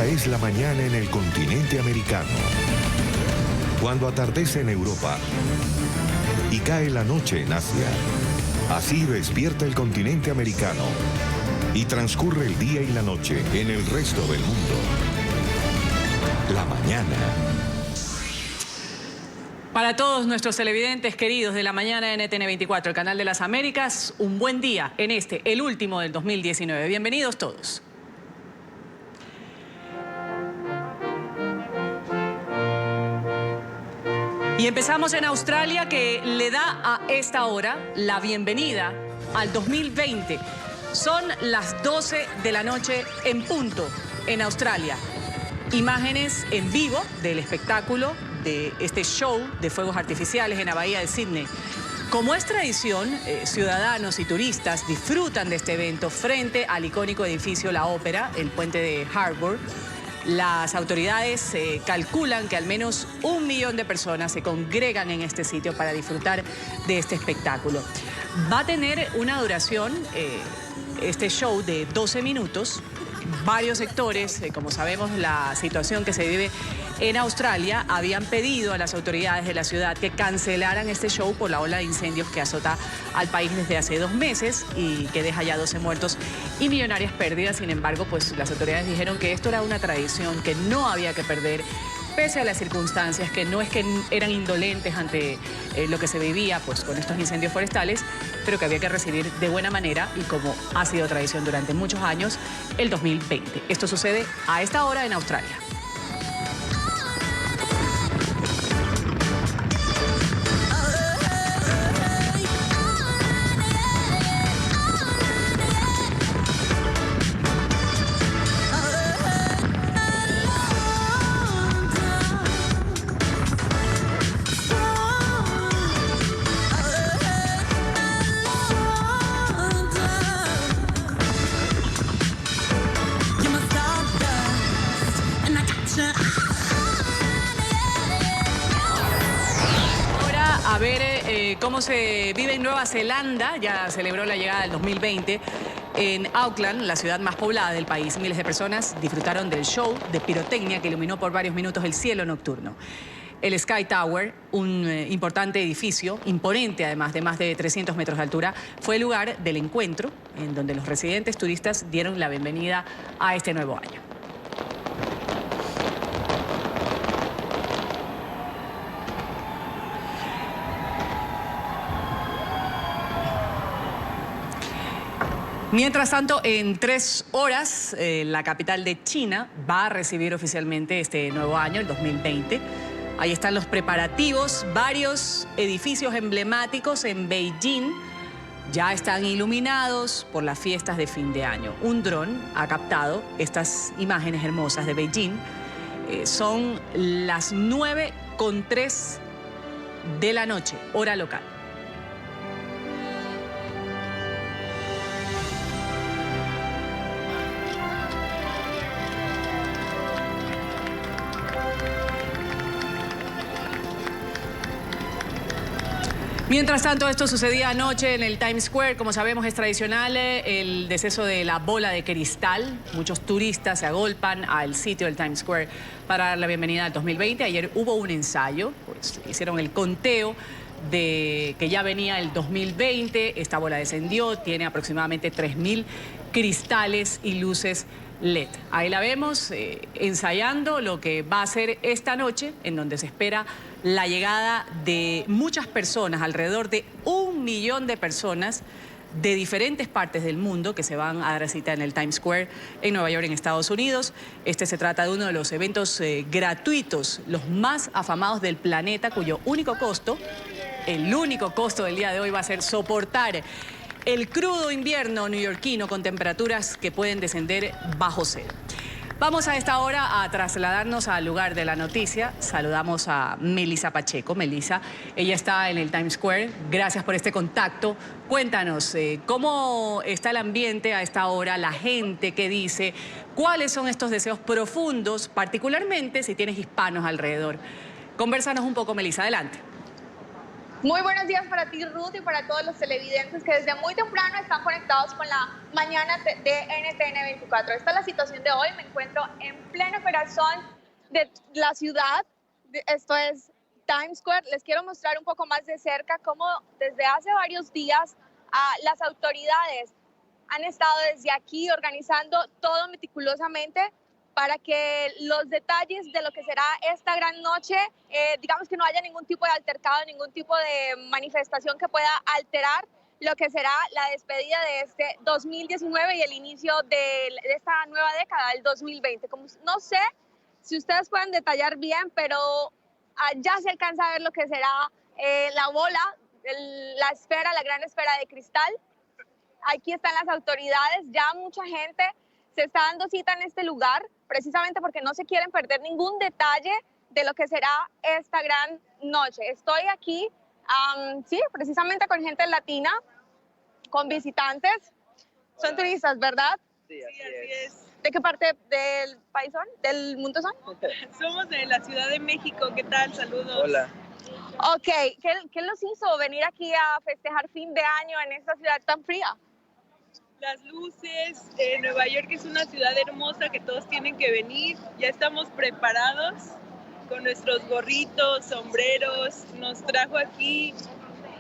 Es la mañana en el continente americano. Cuando atardece en Europa y cae la noche en Asia. Así despierta el continente americano y transcurre el día y la noche en el resto del mundo. La mañana. Para todos nuestros televidentes queridos de la mañana NTN 24, el canal de las Américas, un buen día en el último del 2019. Bienvenidos todos. Y empezamos en Australia, que le da a esta hora la bienvenida al 2020. Son las 12 de la noche en punto en Australia. Imágenes en vivo del espectáculo de este show de fuegos artificiales en la bahía de Sydney. Como es tradición, ciudadanos y turistas disfrutan de este evento frente al icónico edificio La Ópera, el puente de Harbour. Las autoridades calculan que al menos 1 millón de personas se congregan en este sitio para disfrutar de este espectáculo. Va a tener una duración, este show, de 12 minutos. Varios sectores, como sabemos, la situación que se vive en Australia, habían pedido a las autoridades de la ciudad que cancelaran este show por la ola de incendios que azota al país desde hace 2 meses y que deja ya 12 muertos y millonarias pérdidas. Sin embargo, pues las autoridades dijeron que esto era una tradición que no había que perder, pese a las circunstancias, que no es que eran indolentes ante lo que se vivía pues con estos incendios forestales, pero que había que recibir de buena manera y, como ha sido tradición durante muchos años, el 2020. Esto sucede a esta hora en Australia. A ver cómo se vive en Nueva Zelanda. Ya celebró la llegada del 2020. En Auckland, la ciudad más poblada del país, miles de personas disfrutaron del show de pirotecnia que iluminó por varios minutos el cielo nocturno. El Sky Tower, un importante edificio, imponente además, de más de 300 metros de altura, fue el lugar del encuentro en donde los residentes turistas dieron la bienvenida a este nuevo año. Mientras tanto, en 3 horas, la capital de China va a recibir oficialmente este nuevo año, el 2020. Ahí están los preparativos. Varios edificios emblemáticos en Beijing ya están iluminados por las fiestas de fin de año. Un dron ha captado estas imágenes hermosas de Beijing. Son las 9:03 de la noche, hora local. Mientras tanto, esto sucedía anoche en el Times Square. Como sabemos, es tradicional el deceso de la bola de cristal. Muchos turistas se agolpan al sitio del Times Square para dar la bienvenida al 2020. Ayer hubo un ensayo, pues hicieron el conteo de que ya venía el 2020. Esta bola descendió, tiene aproximadamente 3.000 cristales y luces LED. Ahí la vemos ensayando lo que va a ser esta noche, en donde se espera la llegada de muchas personas, alrededor de 1 millón de personas de diferentes partes del mundo que se van a dar cita en el Times Square en Nueva York, en Estados Unidos. Se trata de uno de los eventos gratuitos, los más afamados del planeta, cuyo único costo, el único costo del día de hoy, va a ser soportar el crudo invierno neoyorquino con temperaturas que pueden descender bajo cero. Vamos a esta hora a trasladarnos al lugar de la noticia. Saludamos a Melissa Pacheco. Melissa, ella está en el Times Square. Gracias por este contacto. Cuéntanos, ¿cómo está el ambiente a esta hora? La gente, ¿qué dice? ¿Cuáles son estos deseos profundos, particularmente si tienes hispanos alrededor? Convérsanos un poco, Melissa. Adelante. Muy buenos días para ti, Ruth, y para todos los televidentes que desde muy temprano están conectados con la mañana de NTN 24. Esta es la situación de hoy. Me encuentro en pleno corazón de la ciudad. Esto es Times Square. Les quiero mostrar un poco más de cerca cómo desde hace varios días las autoridades han estado desde aquí organizando todo meticulosamente para que los detalles de lo que será esta gran noche, digamos que no haya ningún tipo de altercado, ningún tipo de manifestación que pueda alterar lo que será la despedida de este 2019 y el inicio de esta nueva década, el 2020. Como, no sé si ustedes pueden detallar bien, pero ya se alcanza a ver lo que será la bola, la esfera, la gran esfera de cristal. Aquí están las autoridades, ya mucha gente se está dando cita en este lugar, precisamente porque no se quieren perder ningún detalle de lo que será esta gran noche. Estoy aquí, sí, precisamente con gente latina, con visitantes. Son turistas, ¿verdad? Sí, así es. ¿De qué parte del país son? ¿Del mundo son? Somos de la Ciudad de México. ¿Qué tal? Saludos. Hola. Ok, ¿qué los hizo venir aquí a festejar fin de año en esta ciudad tan fría? Las luces, Nueva York es una ciudad hermosa que todos tienen que venir. Ya estamos preparados con nuestros gorritos, sombreros. Nos trajo aquí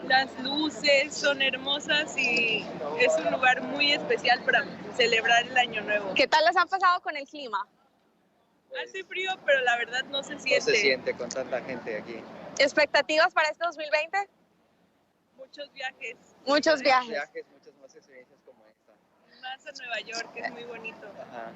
las luces, son hermosas y es un lugar muy especial para celebrar el Año Nuevo. ¿Qué tal les han pasado con el clima? Hace frío, pero la verdad no se siente. No se siente con tanta gente aquí. ¿Expectativas para este 2020? Muchos viajes. Muchos viajes. Muchas más experiencias como esta. Más a Nueva York, que es muy bonito. Ajá.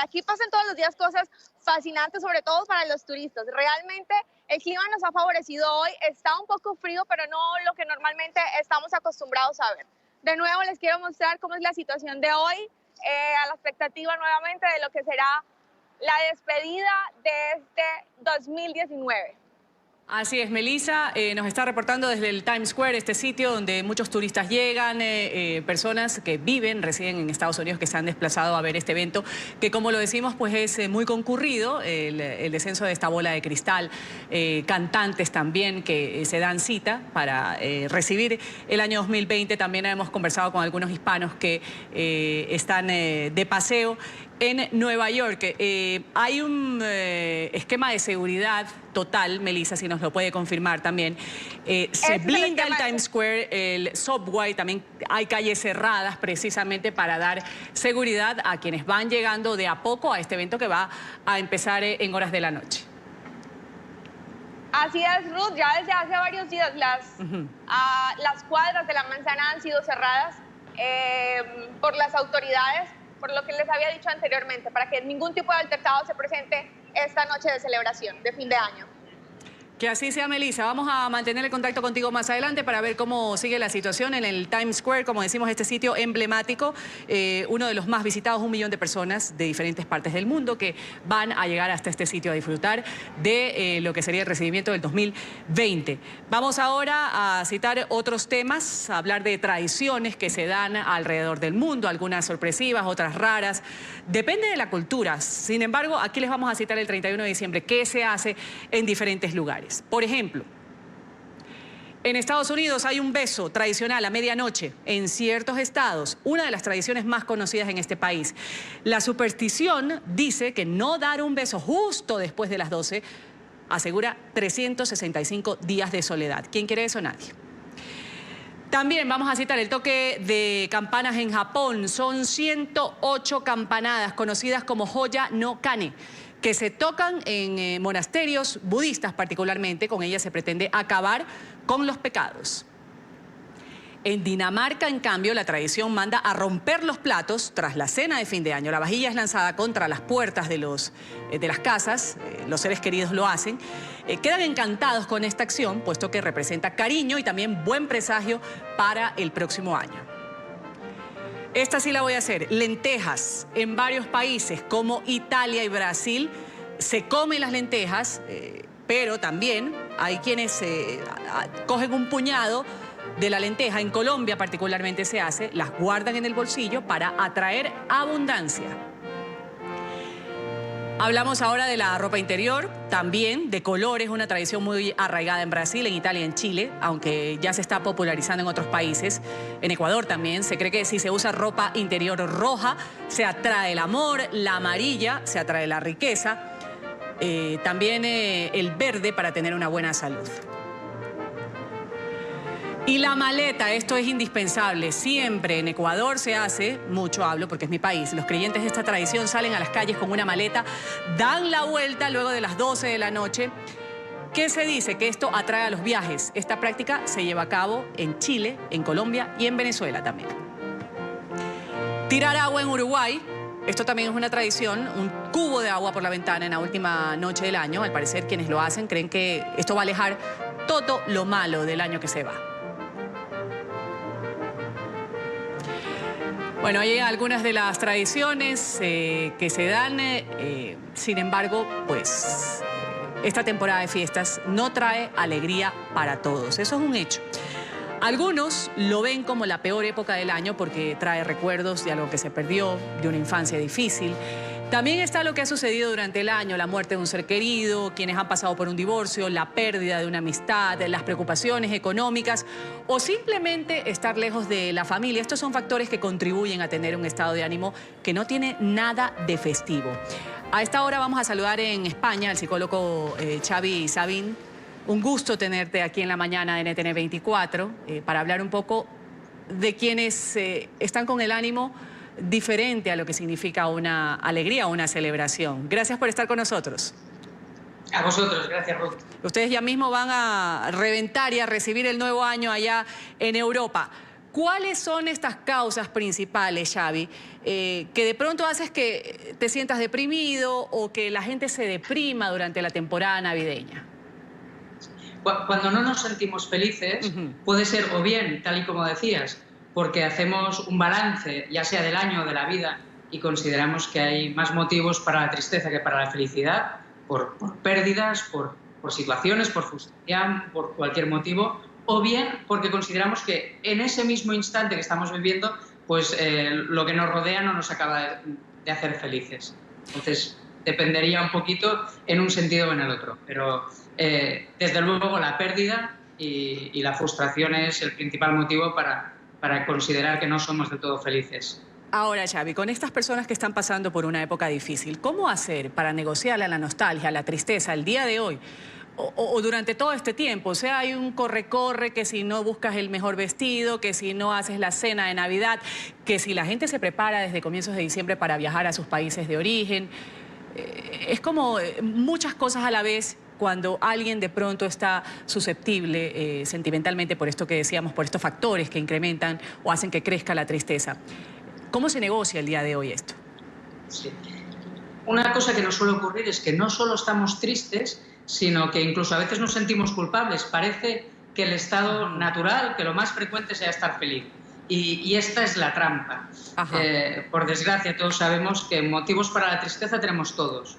Aquí pasan todos los días cosas fascinantes, sobre todo para los turistas. Realmente el clima nos ha favorecido hoy. Está un poco frío, pero no lo que normalmente estamos acostumbrados a ver. De nuevo les quiero mostrar cómo es la situación de hoy, a la expectativa nuevamente de lo que será la despedida de este 2019. Así es, Melissa nos está reportando desde el Times Square, este sitio donde muchos turistas llegan, personas que residen en Estados Unidos, que se han desplazado a ver este evento, que como lo decimos, pues es muy concurrido, el descenso de esta bola de cristal, cantantes también que se dan cita para recibir el año 2020. También hemos conversado con algunos hispanos que están de paseo en Nueva York. Hay un esquema de seguridad total, Melissa, si nos lo puede confirmar también. Se blinda el Times Square, el subway, también hay calles cerradas precisamente para dar seguridad a quienes van llegando de a poco a este evento que va a empezar en horas de la noche. Así es, Ruth, ya desde hace varios días las cuadras de la manzana han sido cerradas por las autoridades, por lo que les había dicho anteriormente, para que ningún tipo de altercado se presente esta noche de celebración de fin de año. Que así sea, Melissa. Vamos a mantener el contacto contigo más adelante para ver cómo sigue la situación en el Times Square, como decimos, este sitio emblemático, uno de los más visitados, 1 millón de personas de diferentes partes del mundo que van a llegar hasta este sitio a disfrutar de lo que sería el recibimiento del 2020. Vamos ahora a citar otros temas, a hablar de tradiciones que se dan alrededor del mundo, algunas sorpresivas, otras raras. Depende de la cultura. Sin embargo, aquí les vamos a citar el 31 de diciembre, qué se hace en diferentes lugares. Por ejemplo, en Estados Unidos hay un beso tradicional a medianoche en ciertos estados, una de las tradiciones más conocidas en este país. La superstición dice que no dar un beso justo después de las 12 asegura 365 días de soledad. ¿Quién quiere eso? Nadie. También vamos a citar el toque de campanas en Japón. Son 108 campanadas conocidas como Hoya no Kane, que se tocan en monasterios budistas particularmente. Con ellas se pretende acabar con los pecados. En Dinamarca, en cambio, la tradición manda a romper los platos tras la cena de fin de año. La vajilla es lanzada contra las puertas de las casas, los seres queridos lo hacen. Quedan encantados con esta acción, puesto que representa cariño y también buen presagio para el próximo año. Esta sí la voy a hacer. Lentejas. En varios países como Italia y Brasil se comen las lentejas, pero también hay quienes cogen un puñado de la lenteja. En Colombia particularmente se hace, las guardan en el bolsillo para atraer abundancia. Hablamos ahora de la ropa interior, también de colores, una tradición muy arraigada en Brasil, en Italia y en Chile, aunque ya se está popularizando en otros países. En Ecuador también se cree que si se usa ropa interior roja, se atrae el amor, la amarilla, se atrae la riqueza, también el verde para tener una buena salud. Y la maleta, esto es indispensable. Siempre en Ecuador se hace, mucho hablo porque es mi país, los creyentes de esta tradición salen a las calles con una maleta, dan la vuelta luego de las 12 de la noche. ¿Qué se dice? Que esto atrae a los viajes. Esta práctica se lleva a cabo en Chile, en Colombia y en Venezuela también. Tirar agua en Uruguay. Esto también es una tradición, un cubo de agua por la ventana en la última noche del año. Al parecer quienes lo hacen creen que esto va a alejar todo lo malo del año que se va. Bueno, hay algunas de las tradiciones que se dan, sin embargo, pues esta temporada de fiestas no trae alegría para todos, eso es un hecho. Algunos lo ven como la peor época del año porque trae recuerdos de algo que se perdió, de una infancia difícil. También está lo que ha sucedido durante el año, la muerte de un ser querido, quienes han pasado por un divorcio, la pérdida de una amistad, las preocupaciones económicas o simplemente estar lejos de la familia. Estos son factores que contribuyen a tener un estado de ánimo que no tiene nada de festivo. A esta hora vamos a saludar en España al psicólogo Xavi Sabin. Un gusto tenerte aquí en la mañana de NTN 24 para hablar un poco de quienes están con el ánimo diferente a lo que significa una alegría o una celebración. Gracias por estar con nosotros. A vosotros, gracias, Ruth. Ustedes ya mismo van a reventar y a recibir el nuevo año allá en Europa. ¿Cuáles son estas causas principales, Xavi, que de pronto haces que te sientas deprimido o que la gente se deprima durante la temporada navideña? Cuando no nos sentimos felices, puede ser o bien, tal y como decías, porque hacemos un balance, ya sea del año o de la vida, y consideramos que hay más motivos para la tristeza que para la felicidad, por pérdidas, por situaciones, por frustración, por cualquier motivo, o bien porque consideramos que en ese mismo instante que estamos viviendo, pues lo que nos rodea no nos acaba de hacer felices. Entonces, dependería un poquito en un sentido o en el otro, pero desde luego la pérdida y la frustración es el principal motivo para considerar que no somos del todo felices. Ahora, Xavi, con estas personas que están pasando por una época difícil, ¿cómo hacer para negociar la nostalgia, la tristeza, el día de hoy o durante todo este tiempo? O sea, hay un corre-corre, que si no buscas el mejor vestido, que si no haces la cena de Navidad, que si la gente se prepara desde comienzos de diciembre para viajar a sus países de origen. Es como muchas cosas a la vez cuando alguien de pronto está susceptible sentimentalmente por esto que decíamos, por estos factores que incrementan o hacen que crezca la tristeza. ¿Cómo se negocia el día de hoy esto? Sí. Una cosa que nos suele ocurrir es que no solo estamos tristes, sino que incluso a veces nos sentimos culpables. Parece que el estado natural, que lo más frecuente sea estar feliz. Y esta es la trampa. Por desgracia, todos sabemos que motivos para la tristeza tenemos todos.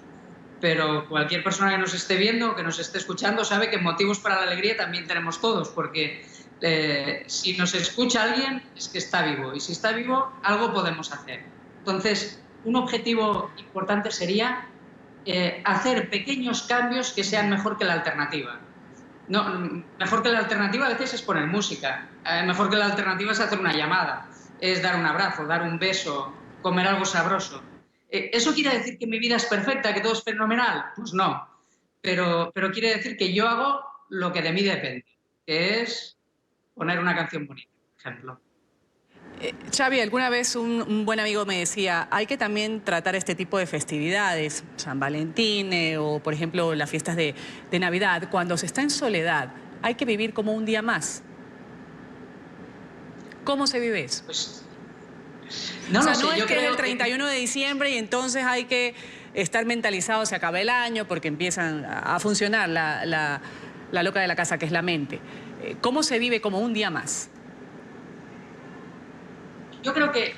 Pero cualquier persona que nos esté viendo o que nos esté escuchando sabe que motivos para la alegría también tenemos todos, porque si nos escucha alguien es que está vivo, y si está vivo algo podemos hacer. Entonces, un objetivo importante sería hacer pequeños cambios que sean mejor que la alternativa. No, mejor que la alternativa a veces es poner música, mejor que la alternativa es hacer una llamada, es dar un abrazo, dar un beso, comer algo sabroso. ¿Eso quiere decir que mi vida es perfecta, que todo es fenomenal? Pues no, pero quiere decir que yo hago lo que de mí depende, que es poner una canción bonita, por ejemplo. Xavi, alguna vez un buen amigo me decía, hay que también tratar este tipo de festividades, San Valentín o, por ejemplo, las fiestas de Navidad, cuando se está en soledad, hay que vivir como un día más. ¿Cómo se vive eso? Pues, no es que es el 31 de diciembre y entonces hay que estar mentalizado, se acaba el año, porque empiezan a funcionar la loca de la casa, que es la mente. ¿Cómo se vive como un día más? Yo creo que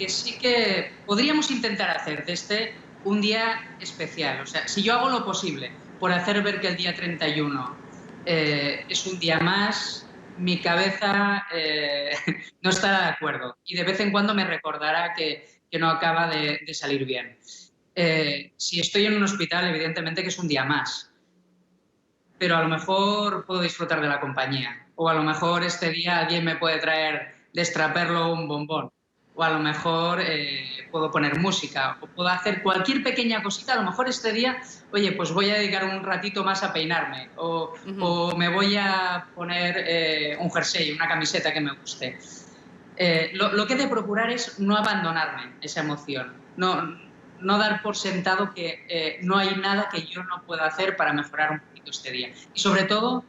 sí que podríamos intentar hacer de este un día especial. O sea, si yo hago lo posible por hacer ver que el día 31 es un día más, mi cabeza no estará de acuerdo y de vez en cuando me recordará que no acaba de salir bien. Si estoy en un hospital, evidentemente que es un día más, pero a lo mejor puedo disfrutar de la compañía, o a lo mejor este día alguien me puede traer de extraperlo un bombón, o a lo mejor puedo poner música, o puedo hacer cualquier pequeña cosita. A lo mejor este día, oye, pues voy a dedicar un ratito más a peinarme, o me voy a poner un jersey, una camiseta que me guste. Lo que he de procurar es no abandonarme esa emoción, no dar por sentado que no hay nada que yo no pueda hacer para mejorar un poquito este día. Y sobre todo,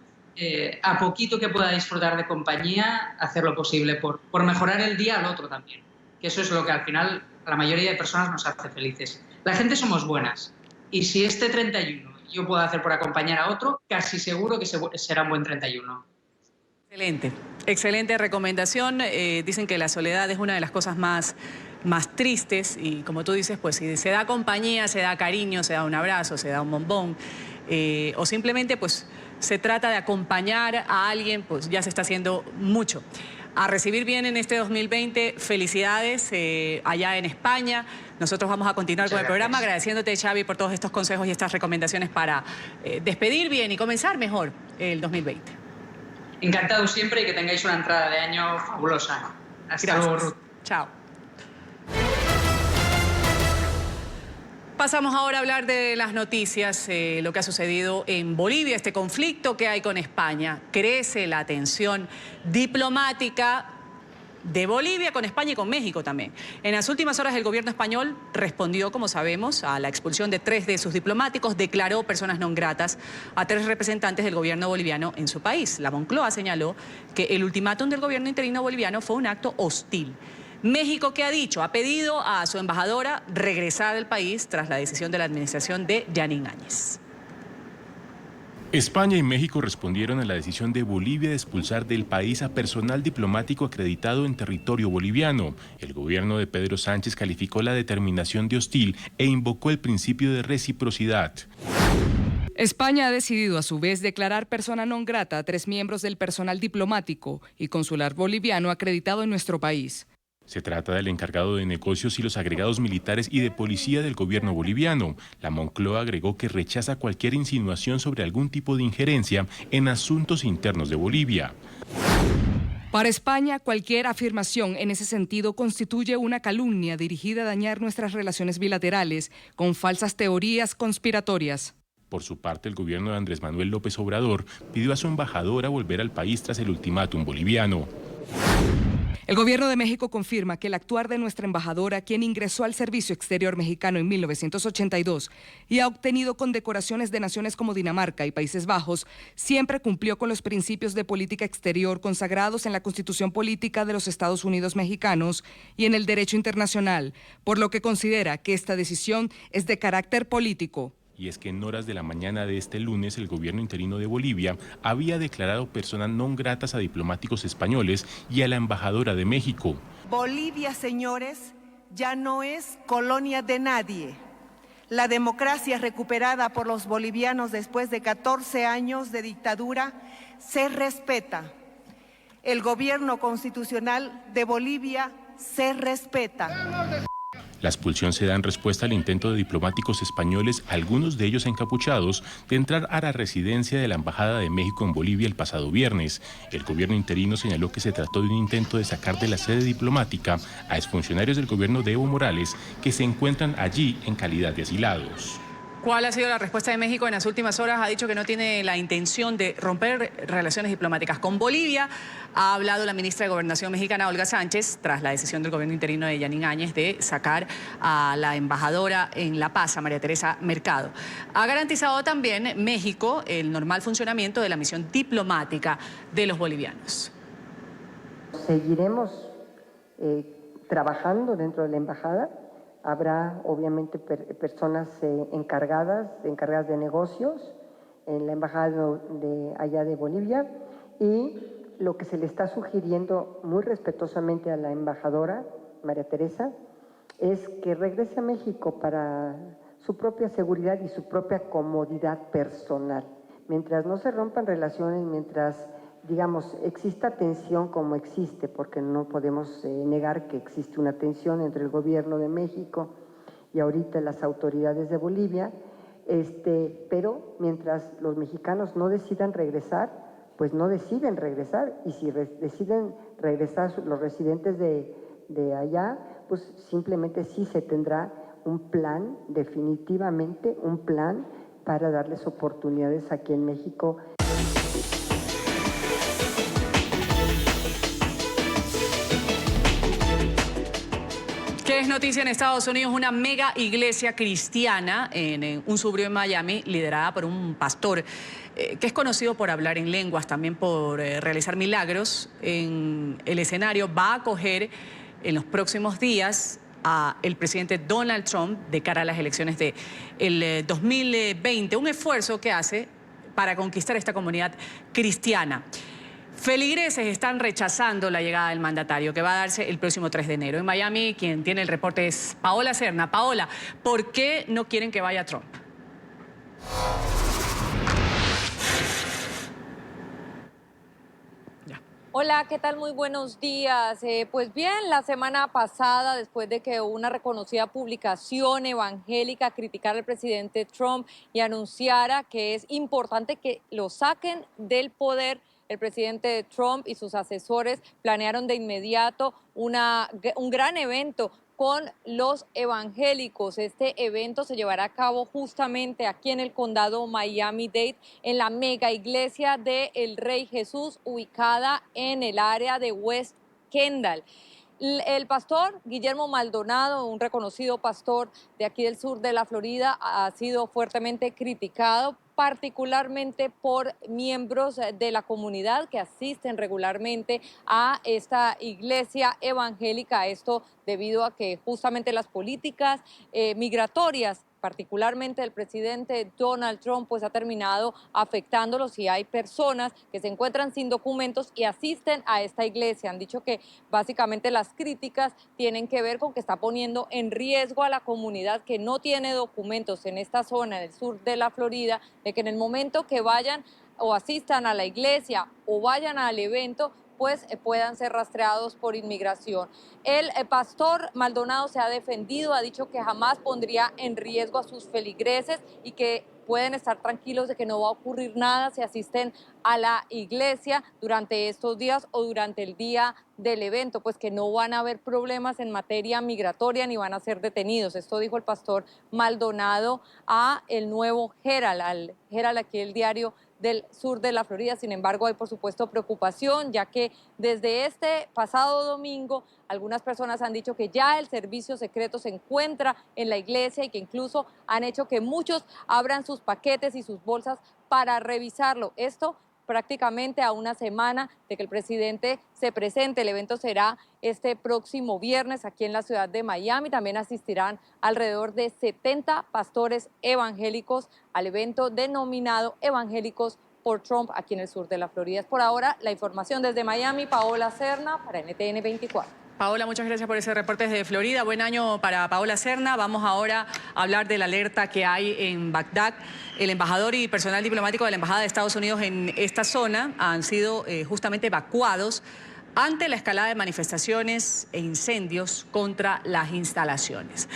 a poquito que pueda disfrutar de compañía, hacer lo posible por mejorar el día al otro también. Que eso es lo que al final a la mayoría de personas nos hace felices. La gente somos buenas. Y si este 31 yo puedo hacer por acompañar a otro, casi seguro que será un buen 31. Excelente, excelente recomendación. Dicen que la soledad es una de las cosas más tristes y como tú dices, pues si se da compañía, se da cariño, se da un abrazo, se da un bombón o simplemente pues se trata de acompañar a alguien, pues ya se está haciendo mucho. A recibir bien en este 2020, felicidades allá en España. Nosotros vamos a continuar con el programa agradeciéndote, Xavi, por todos estos consejos y estas recomendaciones para despedir bien y comenzar mejor el 2020. Encantado siempre y que tengáis una entrada de año fabulosa. Hasta luego, Ruth. Chao. Pasamos ahora a hablar de las noticias, lo que ha sucedido en Bolivia, este conflicto que hay con España. Crece la tensión diplomática de Bolivia con España y con México también. En las últimas horas el gobierno español respondió, como sabemos, a la expulsión de 3 de sus diplomáticos, declaró personas non gratas a 3 representantes del gobierno boliviano en su país. La Moncloa señaló que el ultimátum del gobierno interino boliviano fue un acto hostil. México, ¿qué ha dicho? Ha pedido a su embajadora regresar al país tras la decisión de la administración de Yanín Áñez. España y México respondieron a la decisión de Bolivia de expulsar del país a personal diplomático acreditado en territorio boliviano. El gobierno de Pedro Sánchez calificó la determinación de hostil e invocó el principio de reciprocidad. España ha decidido a su vez declarar persona non grata a 3 miembros del personal diplomático y consular boliviano acreditado en nuestro país. Se trata del encargado de negocios y los agregados militares y de policía del gobierno boliviano. La Moncloa agregó que rechaza cualquier insinuación sobre algún tipo de injerencia en asuntos internos de Bolivia. Para España, cualquier afirmación en ese sentido constituye una calumnia dirigida a dañar nuestras relaciones bilaterales con falsas teorías conspiratorias. Por su parte, el gobierno de Andrés Manuel López Obrador pidió a su embajadora volver al país tras el ultimátum boliviano. El gobierno de México confirma que el actuar de nuestra embajadora, quien ingresó al Servicio Exterior Mexicano en 1982 y ha obtenido condecoraciones de naciones como Dinamarca y Países Bajos, siempre cumplió con los principios de política exterior consagrados en la Constitución Política de los Estados Unidos Mexicanos y en el derecho internacional, por lo que considera que esta decisión es de carácter político. Y es que en horas de la mañana de este lunes el gobierno interino de Bolivia había declarado personas non gratas a diplomáticos españoles y a la embajadora de México. Bolivia, señores, ya no es colonia de nadie. La democracia recuperada por los bolivianos después de 14 años de dictadura se respeta. El gobierno constitucional de Bolivia se respeta. La expulsión se da en respuesta al intento de diplomáticos españoles, algunos de ellos encapuchados, de entrar a la residencia de la Embajada de México en Bolivia el pasado viernes. El gobierno interino señaló que se trató de un intento de sacar de la sede diplomática a exfuncionarios del gobierno de Evo Morales que se encuentran allí en calidad de asilados. ¿Cuál ha sido la respuesta de México en las últimas horas? Ha dicho que no tiene la intención de romper relaciones diplomáticas con Bolivia. Ha hablado la ministra de Gobernación mexicana, Olga Sánchez, tras la decisión del gobierno interino de Yanín Áñez de sacar a la embajadora en La Paz, a María Teresa Mercado. Ha garantizado también México el normal funcionamiento de la misión diplomática de los bolivianos. Seguiremos trabajando dentro de la embajada. Habrá, obviamente, personas encargadas de negocios en la embajada de allá de Bolivia, y lo que se le está sugiriendo muy respetuosamente a la embajadora, María Teresa, es que regrese a México para su propia seguridad y su propia comodidad personal. Mientras no se rompan relaciones, mientras, digamos, exista tensión como existe, porque no podemos negar que existe una tensión entre el gobierno de México y ahorita las autoridades de Bolivia, pero mientras los mexicanos no decidan regresar, pues no deciden regresar, y si deciden regresar los residentes de allá, pues simplemente sí se tendrá un plan, definitivamente un plan para darles oportunidades aquí en México. ¿Qué es noticia en Estados Unidos? Una mega iglesia cristiana en un suburbio de Miami, liderada por un pastor que es conocido por hablar en lenguas, también por realizar milagros. En el escenario va a acoger en los próximos días a el presidente Donald Trump de cara a las elecciones del 2020, un esfuerzo que hace para conquistar esta comunidad cristiana. Feligreses están rechazando la llegada del mandatario, que va a darse el próximo 3 de enero. En Miami, quien tiene el reporte es Paola Serna. Paola, ¿por qué no quieren que vaya Trump? Hola, ¿qué tal? Muy buenos días. Pues bien, la semana pasada, después de que una reconocida publicación evangélica criticara al presidente Trump y anunciara que es importante que lo saquen del poder, el presidente Trump y sus asesores planearon de inmediato un gran evento con los evangélicos. Este evento se llevará a cabo justamente aquí en el condado Miami-Dade, en la mega iglesia de El Rey Jesús, ubicada en el área de West Kendall. El pastor Guillermo Maldonado, un reconocido pastor de aquí del sur de la Florida, ha sido fuertemente criticado, particularmente por miembros de la comunidad que asisten regularmente a esta iglesia evangélica. Esto debido a que justamente las políticas migratorias, particularmente el presidente Donald Trump, pues ha terminado afectándolos, y hay personas que se encuentran sin documentos y asisten a esta iglesia. Han dicho que básicamente las críticas tienen que ver con que está poniendo en riesgo a la comunidad que no tiene documentos en esta zona del sur de la Florida, de que en el momento que vayan o asistan a la iglesia o vayan al evento, pues puedan ser rastreados por inmigración. El pastor Maldonado se ha defendido, ha dicho que jamás pondría en riesgo a sus feligreses y que pueden estar tranquilos de que no va a ocurrir nada si asisten a la iglesia durante estos días o durante el día del evento, pues que no van a haber problemas en materia migratoria ni van a ser detenidos. Esto dijo el pastor Maldonado a el Nuevo Herald, al Herald, aquí el diario del sur de la Florida. Sin embargo, hay por supuesto preocupación, ya que desde este pasado domingo algunas personas han dicho que ya el servicio secreto se encuentra en la iglesia y que incluso han hecho que muchos abran sus paquetes y sus bolsas para revisarlo. Esto prácticamente a una semana de que el presidente se presente. El evento será este próximo viernes aquí en la ciudad de Miami. También asistirán alrededor de 70 pastores evangélicos al evento denominado Evangélicos por Trump aquí en el sur de la Florida. Es por ahora la información desde Miami. Paola Serna para NTN 24. Paola, muchas gracias por ese reporte desde Florida. Buen año para Paola Serna. Vamos ahora a hablar de la alerta que hay en Bagdad. El embajador y personal diplomático de la Embajada de Estados Unidos en esta zona han sido justamente evacuados ante la escalada de manifestaciones e incendios contra las instalaciones.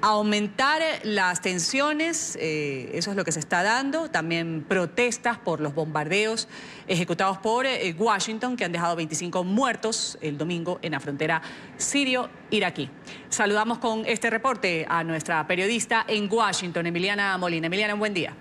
Aumentar las tensiones, eso es lo que se está dando. También protestas por los bombardeos ejecutados por Washington, que han dejado 25 muertos el domingo en la frontera sirio-iraquí. Saludamos con este reporte a nuestra periodista en Washington, Emiliana Molina. Emiliana, un buen día.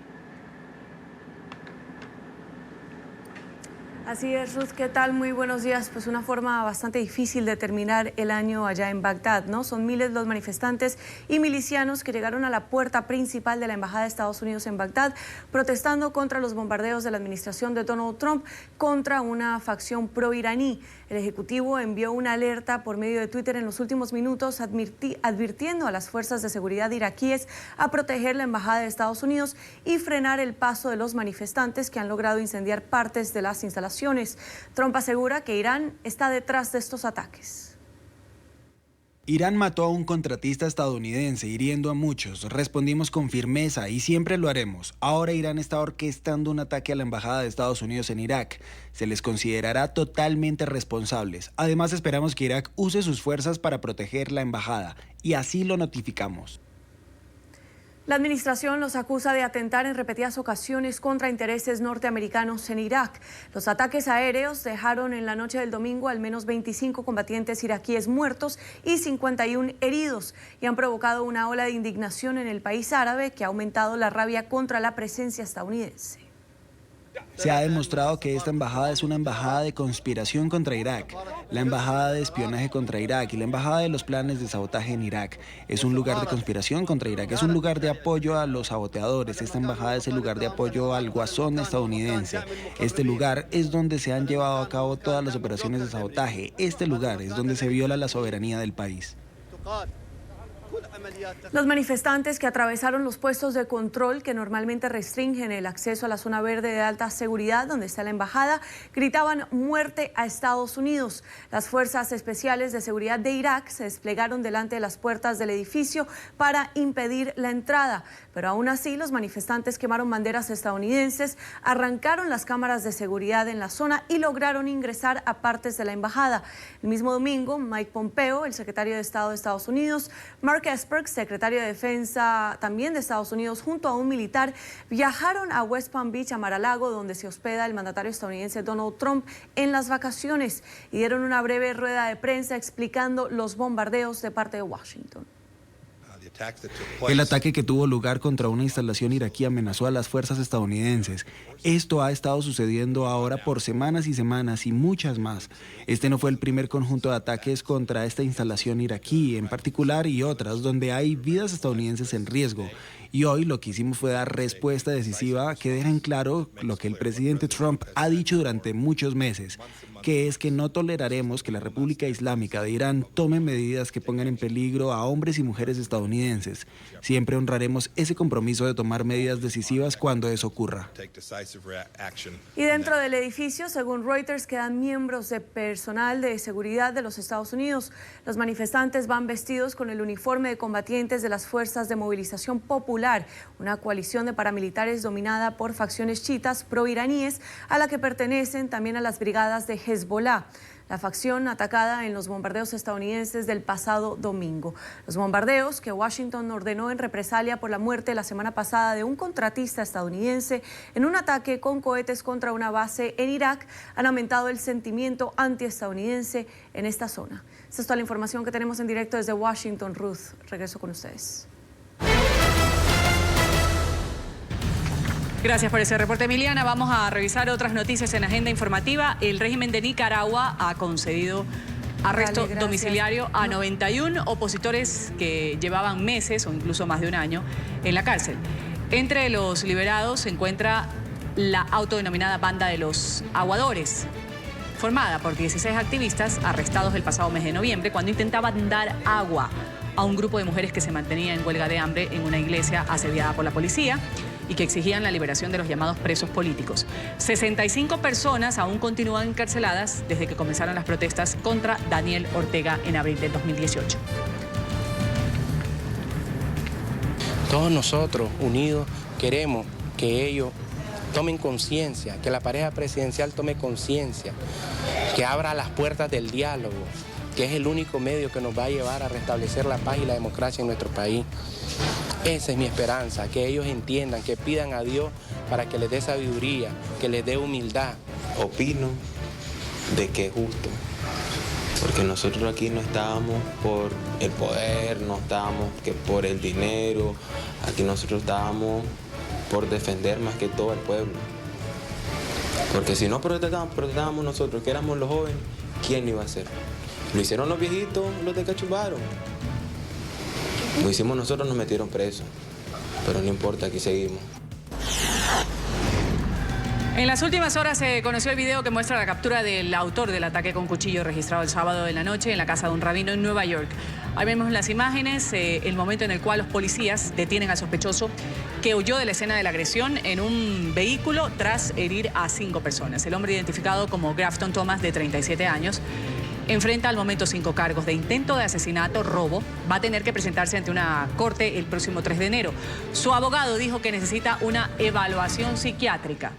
Así es, Ruth, ¿qué tal? Muy buenos días. Pues una forma bastante difícil de terminar el año allá en Bagdad, ¿no? Son miles los manifestantes y milicianos que llegaron a la puerta principal de la Embajada de Estados Unidos en Bagdad, protestando contra los bombardeos de la administración de Donald Trump contra una facción pro-iraní. El Ejecutivo envió una alerta por medio de Twitter en los últimos minutos advirtiendo a las fuerzas de seguridad iraquíes a proteger la Embajada de Estados Unidos y frenar el paso de los manifestantes que han logrado incendiar partes de las instalaciones. Trump asegura que Irán está detrás de estos ataques. Irán mató a un contratista estadounidense, hiriendo a muchos. Respondimos con firmeza y siempre lo haremos. Ahora Irán está orquestando un ataque a la Embajada de Estados Unidos en Irak. Se les considerará totalmente responsables. Además, esperamos que Irak use sus fuerzas para proteger la embajada, y así lo notificamos. La administración los acusa de atentar en repetidas ocasiones contra intereses norteamericanos en Irak. Los ataques aéreos dejaron en la noche del domingo al menos 25 combatientes iraquíes muertos y 51 heridos y han provocado una ola de indignación en el país árabe que ha aumentado la rabia contra la presencia estadounidense. Se ha demostrado que esta embajada es una embajada de conspiración contra Irak, la embajada de espionaje contra Irak y la embajada de los planes de sabotaje en Irak. Es un lugar de conspiración contra Irak, es un lugar de apoyo a los saboteadores. Esta embajada es el lugar de apoyo al guasón estadounidense. Este lugar es donde se han llevado a cabo todas las operaciones de sabotaje. Este lugar es donde se viola la soberanía del país. Los manifestantes que atravesaron los puestos de control que normalmente restringen el acceso a la zona verde de alta seguridad donde está la embajada gritaban muerte a Estados Unidos. Las fuerzas especiales de seguridad de Irak se desplegaron delante de las puertas del edificio para impedir la entrada, pero aún así los manifestantes quemaron banderas estadounidenses, arrancaron las cámaras de seguridad en la zona y lograron ingresar a partes de la embajada. El mismo domingo, Mike Pompeo, el secretario de Estado de Estados Unidos, Mark Esper, secretario de Defensa también de Estados Unidos, junto a un militar, viajaron a West Palm Beach, a Mar-a-Lago, donde se hospeda el mandatario estadounidense Donald Trump en las vacaciones, y dieron una breve rueda de prensa explicando los bombardeos de parte de Washington. El ataque que tuvo lugar contra una instalación iraquí amenazó a las fuerzas estadounidenses. Esto ha estado sucediendo ahora por semanas y semanas y muchas más. Este no fue el primer conjunto de ataques contra esta instalación iraquí en particular y otras donde hay vidas estadounidenses en riesgo. Y hoy lo que hicimos fue dar respuesta decisiva que deja en claro lo que el presidente Trump ha dicho durante muchos meses, que es que no toleraremos que la República Islámica de Irán tome medidas que pongan en peligro a hombres y mujeres estadounidenses. Siempre honraremos ese compromiso de tomar medidas decisivas cuando eso ocurra. Y dentro del edificio, según Reuters, quedan miembros de personal de seguridad de los Estados Unidos. Los manifestantes van vestidos con el uniforme de combatientes de las Fuerzas de Movilización Popular, una coalición de paramilitares dominada por facciones chiitas pro-iraníes, a la que pertenecen también a las brigadas de Hezbollah, la facción atacada en los bombardeos estadounidenses del pasado domingo. Los bombardeos que Washington ordenó en represalia por la muerte la semana pasada de un contratista estadounidense en un ataque con cohetes contra una base en Irak han aumentado el sentimiento antiestadounidense en esta zona. Esta es toda la información que tenemos en directo desde Washington. Ruth, regreso con ustedes. Gracias por ese reporte, Emiliana. Vamos a revisar otras noticias en agenda informativa. El régimen de Nicaragua ha concedido arresto domiciliario a 91 opositores que llevaban meses o incluso más de un año en la cárcel. Entre los liberados se encuentra la autodenominada Banda de los Aguadores, formada por 16 activistas arrestados el pasado mes de noviembre cuando intentaban dar agua a un grupo de mujeres que se mantenía en huelga de hambre en una iglesia asediada por la policía y que exigían la liberación de los llamados presos políticos. 65 personas aún continúan encarceladas desde que comenzaron las protestas contra Daniel Ortega en abril del 2018. Todos nosotros, unidos, queremos que ellos tomen conciencia, que la pareja presidencial tome conciencia, que abra las puertas del diálogo, que es el único medio que nos va a llevar a restablecer la paz y la democracia en nuestro país. Esa es mi esperanza, que ellos entiendan, que pidan a Dios para que les dé sabiduría, que les dé humildad. Opino de que es justo, porque nosotros aquí no estábamos por el poder, no estábamos que por el dinero, aquí nosotros estábamos por defender más que todo al pueblo. Porque si no protestábamos nosotros, que éramos los jóvenes, ¿quién iba a hacer? Lo hicieron los viejitos, los de Cachumbaro. Lo hicimos nosotros, nos metieron presos. Pero no importa, aquí seguimos. En las últimas horas se conoció el video que muestra la captura del autor del ataque con cuchillo registrado el sábado de la noche en la casa de un rabino en Nueva York. Ahí vemos en las imágenes el momento en el cual los policías detienen al sospechoso que huyó de la escena de la agresión en un vehículo tras herir a 5 personas. El hombre, identificado como Grafton Thomas, de 37 años, enfrenta al momento 5 cargos de intento de asesinato, robo. Va a tener que presentarse ante una corte el próximo 3 de enero. Su abogado dijo que necesita una evaluación psiquiátrica.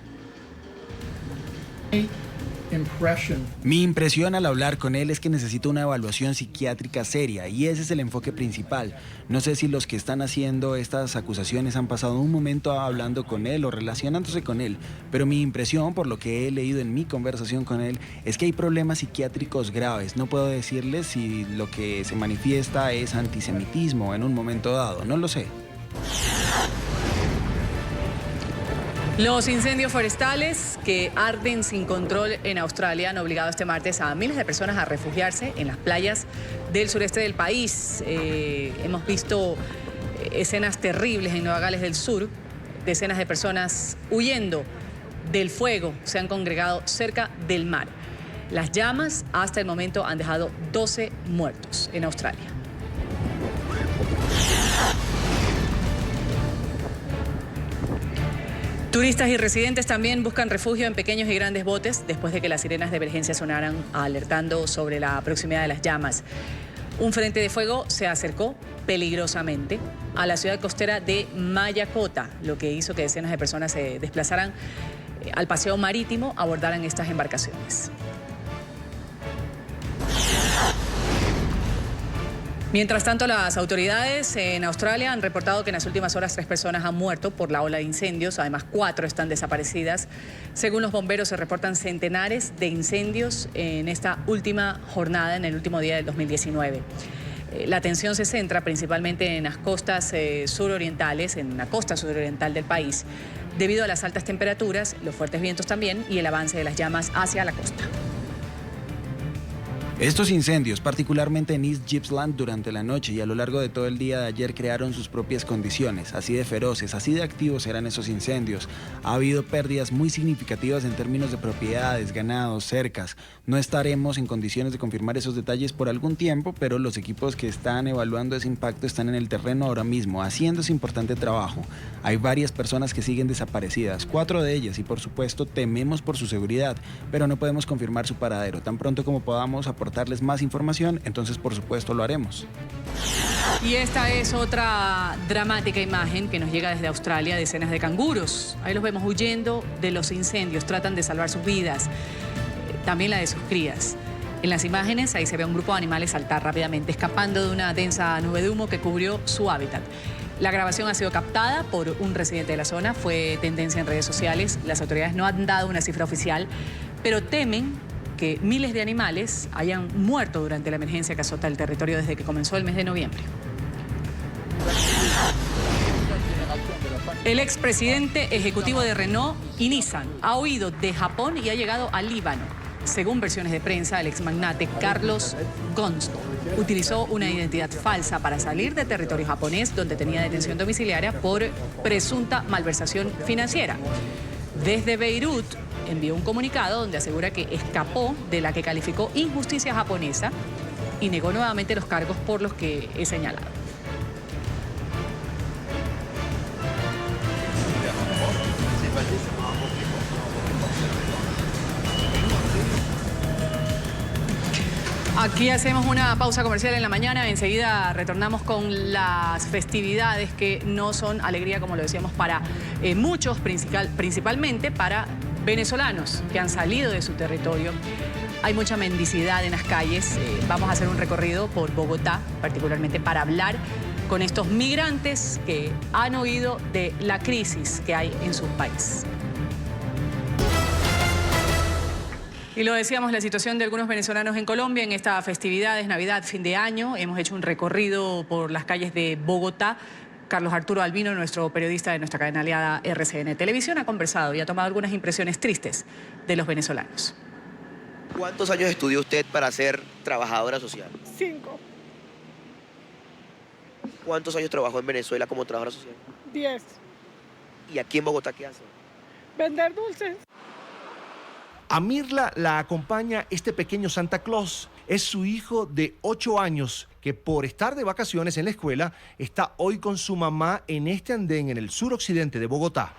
Mi impresión al hablar con él es que necesita una evaluación psiquiátrica seria y ese es el enfoque principal. No sé si los que están haciendo estas acusaciones han pasado un momento hablando con él o relacionándose con él, pero mi impresión, por lo que he leído en mi conversación con él, es que hay problemas psiquiátricos graves. No puedo decirles si lo que se manifiesta es antisemitismo en un momento dado, no lo sé. Los incendios forestales que arden sin control en Australia han obligado este martes a miles de personas a refugiarse en las playas del sureste del país. Hemos visto escenas terribles en Nueva Gales del Sur. Decenas de personas huyendo del fuego se han congregado cerca del mar. Las llamas hasta el momento han dejado 12 muertos en Australia. Turistas y residentes también buscan refugio en pequeños y grandes botes después de que las sirenas de emergencia sonaran alertando sobre la proximidad de las llamas. Un frente de fuego se acercó peligrosamente a la ciudad costera de Mayakota, lo que hizo que decenas de personas se desplazaran al paseo marítimo, abordaran estas embarcaciones. Mientras tanto, las autoridades en Australia han reportado que en las últimas horas 3 personas han muerto por la ola de incendios. Además, 4 están desaparecidas. Según los bomberos, se reportan centenares de incendios en esta última jornada, en el último día del 2019. La atención se centra principalmente en las costas surorientales, en la costa suroriental del país, debido a las altas temperaturas, los fuertes vientos también y el avance de las llamas hacia la costa. Estos incendios, particularmente en East Gippsland durante la noche y a lo largo de todo el día de ayer, crearon sus propias condiciones. Así de feroces, así de activos eran esos incendios. Ha habido pérdidas muy significativas en términos de propiedades, ganados, cercas. No estaremos en condiciones de confirmar esos detalles por algún tiempo, pero los equipos que están evaluando ese impacto están en el terreno ahora mismo, haciendo ese importante trabajo. Hay varias personas que siguen desaparecidas, 4 de ellas, y por supuesto tememos por su seguridad, pero no podemos confirmar su paradero. Tan pronto como podamos aportarles más información, entonces por supuesto lo haremos. Y esta es otra dramática imagen que nos llega desde Australia, decenas de canguros. Ahí los vemos huyendo de los incendios, tratan de salvar sus vidas, también la de sus crías. En las imágenes ahí se ve a un grupo de animales saltar rápidamente, escapando de una densa nube de humo que cubrió su hábitat. La grabación ha sido captada por un residente de la zona, fue tendencia en redes sociales. Las autoridades no han dado una cifra oficial, pero temen que miles de animales hayan muerto durante la emergencia que azota el territorio desde que comenzó el mes de noviembre. El expresidente ejecutivo de Renault y Nissan ha huido de Japón y ha llegado a Líbano. Según versiones de prensa, el exmagnate Carlos Ghosn utilizó una identidad falsa para salir de territorio japonés, donde tenía detención domiciliaria por presunta malversación financiera. Desde Beirut envió un comunicado donde asegura que escapó de la que calificó injusticia japonesa y negó nuevamente los cargos por los que he señalado. Aquí hacemos una pausa comercial en la mañana, enseguida retornamos con las festividades que no son alegría, como lo decíamos, para muchos, principalmente para venezolanos que han salido de su territorio. Hay mucha mendicidad en las calles. Vamos a hacer un recorrido por Bogotá, particularmente para hablar con estos migrantes que han huido de la crisis que hay en su país. Y lo decíamos, la situación de algunos venezolanos en Colombia en estas festividades, Navidad, fin de año. Hemos hecho un recorrido por las calles de Bogotá. Carlos Arturo Albino, nuestro periodista de nuestra cadena aliada RCN Televisión, ha conversado y ha tomado algunas impresiones tristes de los venezolanos. ¿Cuántos años estudió usted para ser trabajadora social? 5. ¿Cuántos años trabajó en Venezuela como trabajadora social? 10. ¿Y aquí en Bogotá qué hace? Vender dulces. A Mirla la acompaña este pequeño Santa Claus. Es su hijo de 8 años que por estar de vacaciones en la escuela está hoy con su mamá en este andén en el suroccidente de Bogotá.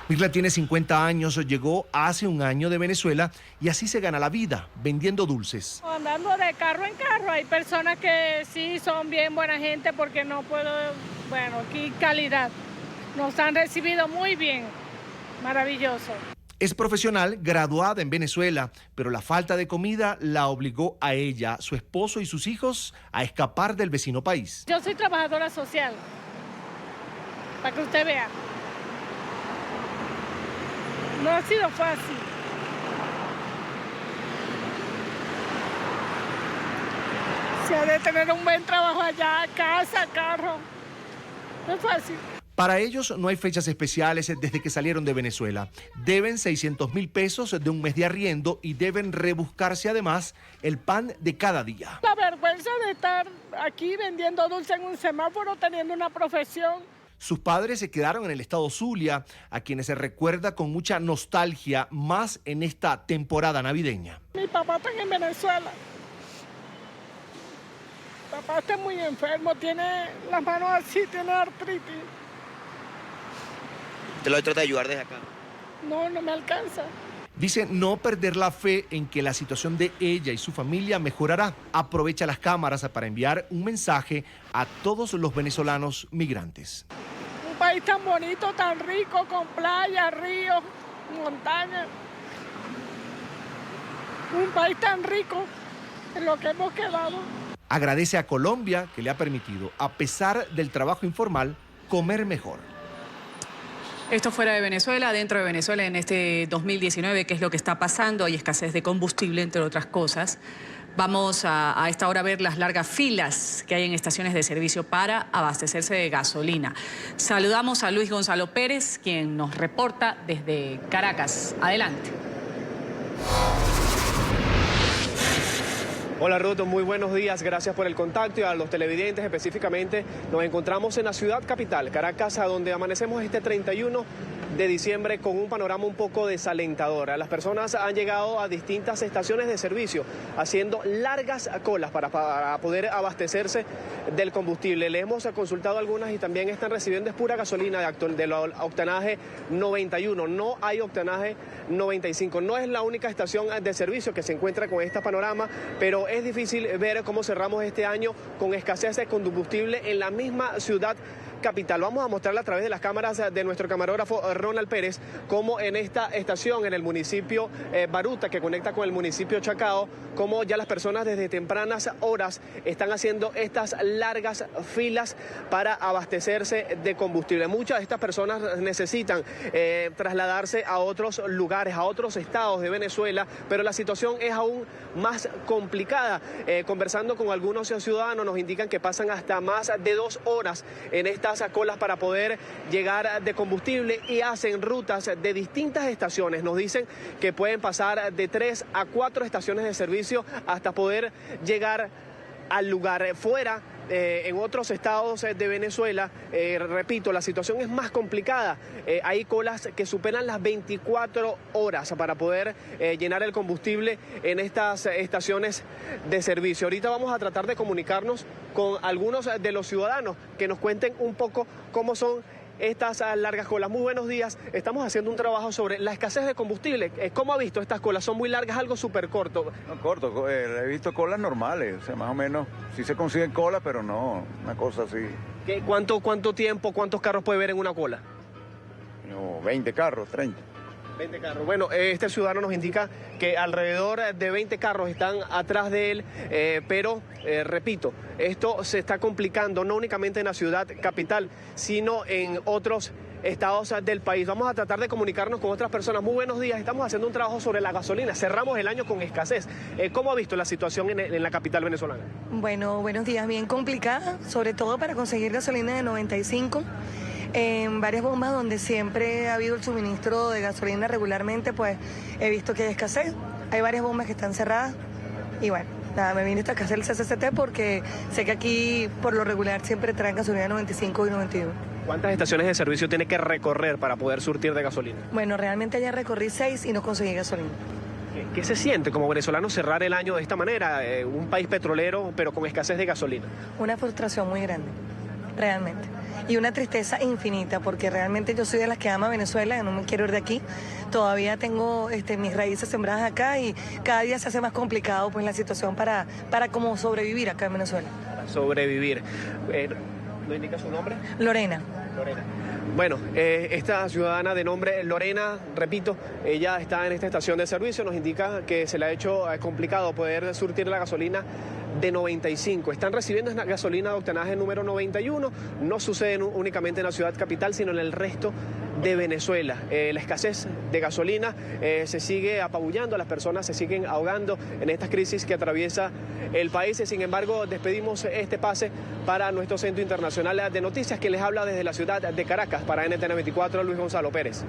Mirla tiene 50 años, llegó hace un año de Venezuela y así se gana la vida, vendiendo dulces. Andando de carro en carro, hay personas que sí son bien buena gente porque no puedo, bueno, aquí calidad. Nos han recibido muy bien, maravilloso. Es profesional, graduada en Venezuela, pero la falta de comida la obligó a ella, su esposo y sus hijos a escapar del vecino país. Yo soy trabajadora social, para que usted vea. No ha sido fácil. Se ha de tener un buen trabajo allá, casa, carro. No es fácil. Para ellos no hay fechas especiales desde que salieron de Venezuela. Deben 600.000 pesos de un mes de arriendo y deben rebuscarse además el pan de cada día. La vergüenza de estar aquí vendiendo dulce en un semáforo, teniendo una profesión. Sus padres se quedaron en el estado Zulia, a quienes se recuerda con mucha nostalgia, más en esta temporada navideña. Mi papá está en Venezuela. Mi papá está muy enfermo, tiene las manos así, tiene artritis. ¿Te lo trata de ayudar desde acá? No, no me alcanza. Dice no perder la fe en que la situación de ella y su familia mejorará. Aprovecha las cámaras para enviar un mensaje a todos los venezolanos migrantes. Un país tan bonito, tan rico, con playas, ríos, montañas. Un país tan rico en lo que hemos quedado. Agradece a Colombia que le ha permitido, a pesar del trabajo informal, comer mejor. Esto fuera de Venezuela, dentro de Venezuela en este 2019, ¿qué es lo que está pasando? Hay escasez de combustible, entre otras cosas. Vamos a esta hora a ver las largas filas que hay en estaciones de servicio para abastecerse de gasolina. Saludamos a Luis Gonzalo Pérez, quien nos reporta desde Caracas. Adelante. Hola Ruth, muy buenos días, gracias por el contacto y a los televidentes específicamente. Nos encontramos en la ciudad capital, Caracas, a donde amanecemos este 31 de diciembre con un panorama un poco desalentador. Las personas han llegado a distintas estaciones de servicio haciendo largas colas para poder abastecerse del combustible. Le hemos consultado algunas y también están recibiendo pura gasolina del octanaje 91, no hay octanaje 95. No es la única estación de servicio que se encuentra con este panorama, pero es difícil ver cómo cerramos este año con escasez de combustible en la misma ciudad capital. Vamos a mostrarle a través de las cámaras de nuestro camarógrafo Ronald Pérez cómo en esta estación en el municipio Baruta, que conecta con el municipio Chacao, cómo ya las personas desde tempranas horas están haciendo estas largas filas para abastecerse de combustible. Muchas de estas personas necesitan trasladarse a otros lugares, a otros estados de Venezuela, pero la situación es aún más complicada. Conversando con algunos ciudadanos nos indican que pasan hasta más de 2 horas en estas colas para poder llegar de combustible y hacen rutas de distintas estaciones. Nos dicen que pueden pasar de 3 a 4 estaciones de servicio hasta poder llegar al lugar. Fuera, en otros estados de Venezuela, repito, la situación es más complicada. Hay colas que superan las 24 horas para poder llenar el combustible en estas estaciones de servicio. Ahorita vamos a tratar de comunicarnos con algunos de los ciudadanos que nos cuenten un poco cómo son estas largas colas. Muy buenos días, estamos haciendo un trabajo sobre la escasez de combustible. ¿Cómo ha visto estas colas? ¿Son muy largas, algo súper corto? No, corto, he visto colas normales, o sea, más o menos, sí se consiguen colas, pero no, una cosa así. ¿Cuánto tiempo, cuántos carros puede ver en una cola? No, 20 carros, 30. 20 carros. Bueno, este ciudadano nos indica que alrededor de 20 carros están atrás de él, pero repito, esto se está complicando no únicamente en la ciudad capital, sino en otros estados del país. Vamos a tratar de comunicarnos con otras personas. Muy buenos días, estamos haciendo un trabajo sobre la gasolina. Cerramos el año con escasez. ¿Cómo ha visto la situación en la capital venezolana? Bueno, buenos días, bien complicada, sobre todo para conseguir gasolina de 95. En varias bombas donde siempre ha habido el suministro de gasolina regularmente, pues he visto que hay escasez. Hay varias bombas que están cerradas y bueno, nada, me vine hasta acá a hacer el CCCT porque sé que aquí por lo regular siempre traen gasolina 95 y 91. ¿Cuántas estaciones de servicio tiene que recorrer para poder surtir de gasolina? Bueno, realmente ayer recorrí 6 y no conseguí gasolina. ¿Qué se siente como venezolano cerrar el año de esta manera? Un país petrolero pero con escasez de gasolina. Una frustración muy grande, realmente. Y una tristeza infinita, porque realmente yo soy de las que ama Venezuela, no me quiero ir de aquí. Todavía tengo mis raíces sembradas acá y cada día se hace más complicado pues la situación para como sobrevivir acá en Venezuela. Para sobrevivir. ¿No indica su nombre? Lorena. Bueno, esta ciudadana de nombre Lorena, repito, ella está en esta estación de servicio, nos indica que se le ha hecho complicado poder surtir la gasolina de 95. Están recibiendo gasolina de octanaje número 91. No sucede únicamente en la ciudad capital, sino en el resto de Venezuela. La escasez de gasolina se sigue apabullando, las personas se siguen ahogando en estas crisis que atraviesa el país. Sin embargo, despedimos este pase para nuestro Centro Internacional de Noticias, que les habla desde la ciudad de Caracas. Para NTN 24, Luis Gonzalo Pérez.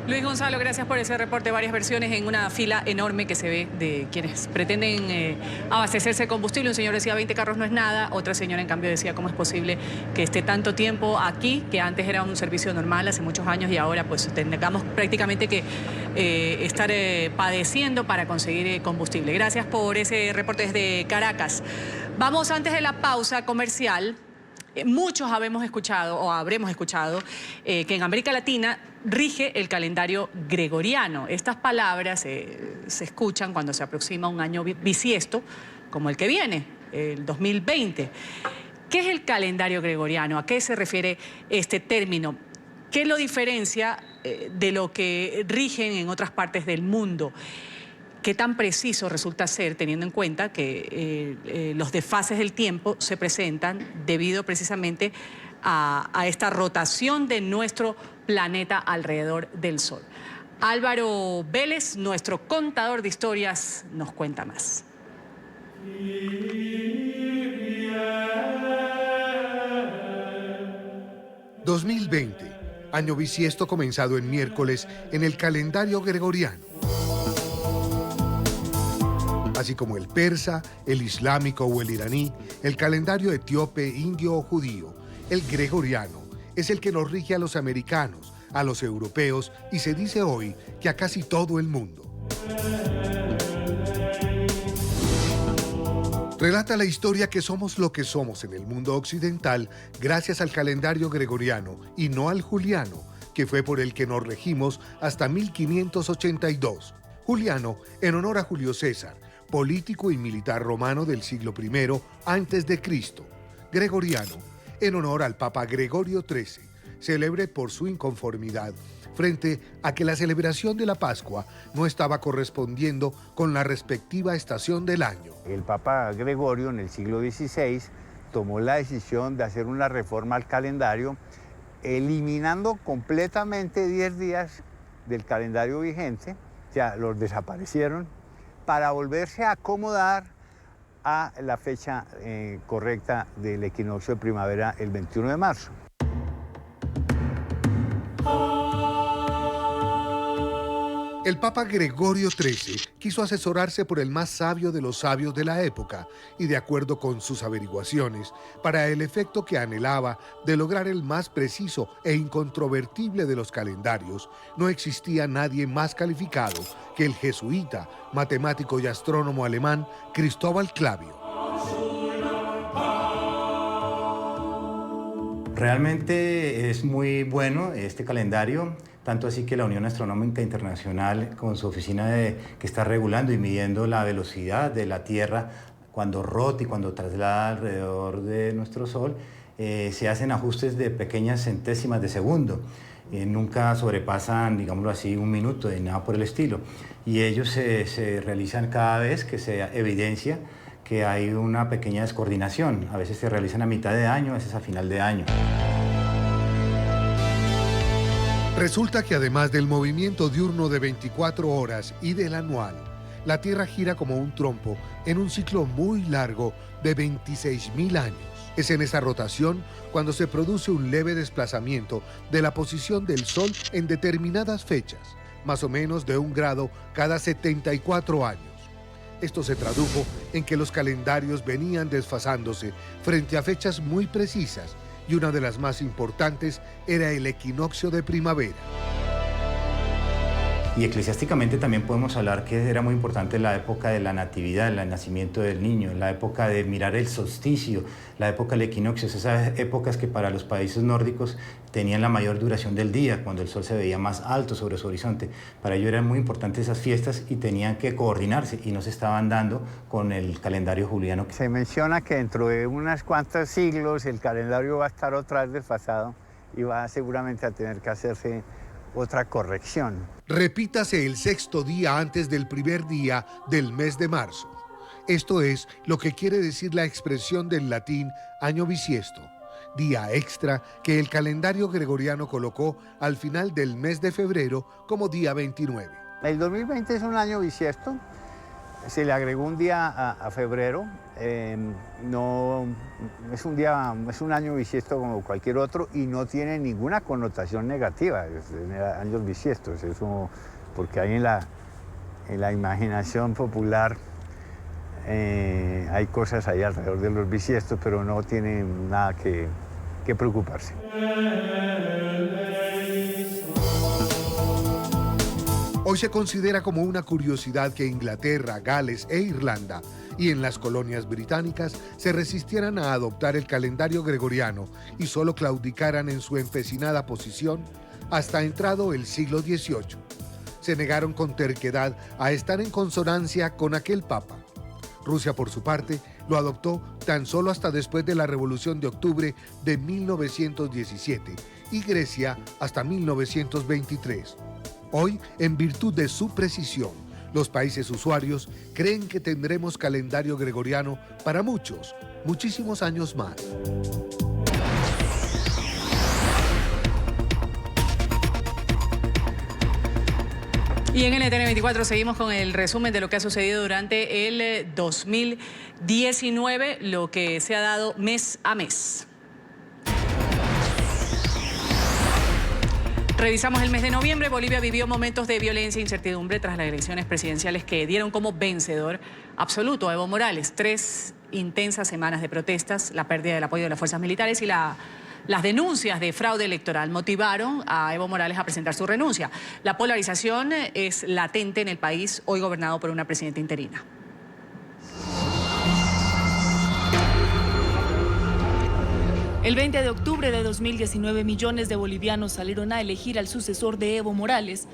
Luis Gonzalo, gracias por ese reporte. Varias versiones en una fila enorme que se ve de quienes pretenden abastecerse de combustible. Un señor decía 20 carros no es nada, otra señora en cambio decía cómo es posible que esté tanto tiempo aquí, que antes era un servicio normal hace muchos años y ahora pues tengamos prácticamente que estar padeciendo para conseguir combustible. Gracias por ese reporte desde Caracas. Vamos antes de la pausa comercial. Muchos habremos escuchado que en América Latina rige el calendario gregoriano. Estas palabras se escuchan cuando se aproxima un año bisiesto, como el que viene, el 2020. ¿Qué es el calendario gregoriano? ¿A qué se refiere este término? ¿Qué lo diferencia de lo que rigen en otras partes del mundo? ¿Qué tan preciso resulta ser, teniendo en cuenta que los desfases del tiempo se presentan debido precisamente a esta rotación de nuestro planeta alrededor del Sol? Álvaro Vélez, nuestro contador de historias, nos cuenta más. 2020, año bisiesto comenzado en miércoles en el calendario gregoriano. Así como el persa, el islámico o el iraní, el calendario etíope, indio o judío, el gregoriano es el que nos rige a los americanos, a los europeos y se dice hoy que a casi todo el mundo. Relata la historia que somos lo que somos en el mundo occidental gracias al calendario gregoriano y no al juliano, que fue por el que nos regimos hasta 1582. Juliano en honor a Julio César, político y militar romano del siglo I a.C. Gregoriano, en honor al Papa Gregorio XIII, célebre por su inconformidad frente a que la celebración de la Pascua no estaba correspondiendo con la respectiva estación del año. El Papa Gregorio en el siglo XVI tomó la decisión de hacer una reforma al calendario, eliminando completamente 10 días del calendario vigente, ya los desaparecieron, para volverse a acomodar a la fecha correcta del equinoccio de primavera, el 21 de marzo. El Papa Gregorio XIII quiso asesorarse por el más sabio de los sabios de la época y, de acuerdo con sus averiguaciones, para el efecto que anhelaba de lograr el más preciso e incontrovertible de los calendarios, no existía nadie más calificado que el jesuita, matemático y astrónomo alemán Cristóbal Clavio. Realmente es muy bueno este calendario, tanto así que la Unión Astronómica Internacional, con su oficina que está regulando y midiendo la velocidad de la Tierra cuando rota y cuando traslada alrededor de nuestro Sol, se hacen ajustes de pequeñas centésimas de segundo. Nunca sobrepasan, digámoslo así, un minuto ni nada por el estilo. Y ellos se realizan cada vez que se evidencia que hay una pequeña descoordinación. A veces se realizan a mitad de año, a veces a final de año. Resulta que además del movimiento diurno de 24 horas y del anual, la Tierra gira como un trompo en un ciclo muy largo de 26.000 años. Es en esa rotación cuando se produce un leve desplazamiento de la posición del Sol en determinadas fechas, más o menos de 1 grado cada 74 años. Esto se tradujo en que los calendarios venían desfasándose frente a fechas muy precisas, y una de las más importantes era el equinoccio de primavera. Y eclesiásticamente también podemos hablar que era muy importante la época de la natividad, el nacimiento del niño, la época de mirar el solsticio, la época del equinoccio, esas épocas que para los países nórdicos tenían la mayor duración del día, cuando el sol se veía más alto sobre su horizonte. Para ellos eran muy importantes esas fiestas y tenían que coordinarse y no se estaban dando con el calendario juliano. Se menciona que dentro de unos cuantos siglos el calendario va a estar otra vez desfasado y va seguramente a tener que hacerse otra corrección. Repítase el sexto día antes del primer día del mes de marzo. Esto es lo que quiere decir la expresión del latín año bisiesto, día extra que el calendario gregoriano colocó al final del mes de febrero como día 29. El 2020 es un año bisiesto, se le agregó un día a febrero, no es un año bisiesto como cualquier otro y no tiene ninguna connotación negativa, años bisiestos, eso porque hay en la imaginación popular hay cosas ahí alrededor de los bisiestos, pero no tiene nada que preocuparse. Hoy se considera como una curiosidad que Inglaterra, Gales e Irlanda y en las colonias británicas se resistieran a adoptar el calendario gregoriano y solo claudicaran en su empecinada posición hasta entrado el siglo XVIII. Se negaron con terquedad a estar en consonancia con aquel papa. Rusia, por su parte, lo adoptó tan solo hasta después de la Revolución de Octubre de 1917 y Grecia hasta 1923. Hoy, en virtud de su precisión, los países usuarios creen que tendremos calendario gregoriano para muchísimos años más. Y en NTN 24 seguimos con el resumen de lo que ha sucedido durante el 2019, lo que se ha dado mes a mes. Revisamos el mes de noviembre. Bolivia vivió momentos de violencia e incertidumbre tras las elecciones presidenciales que dieron como vencedor absoluto a Evo Morales. 3 intensas semanas de protestas, la pérdida del apoyo de las fuerzas militares y las denuncias de fraude electoral motivaron a Evo Morales a presentar su renuncia. La polarización es latente en el país, hoy gobernado por una presidenta interina. El 20 de octubre de 2019, millones de bolivianos salieron a elegir al sucesor de Evo Morales.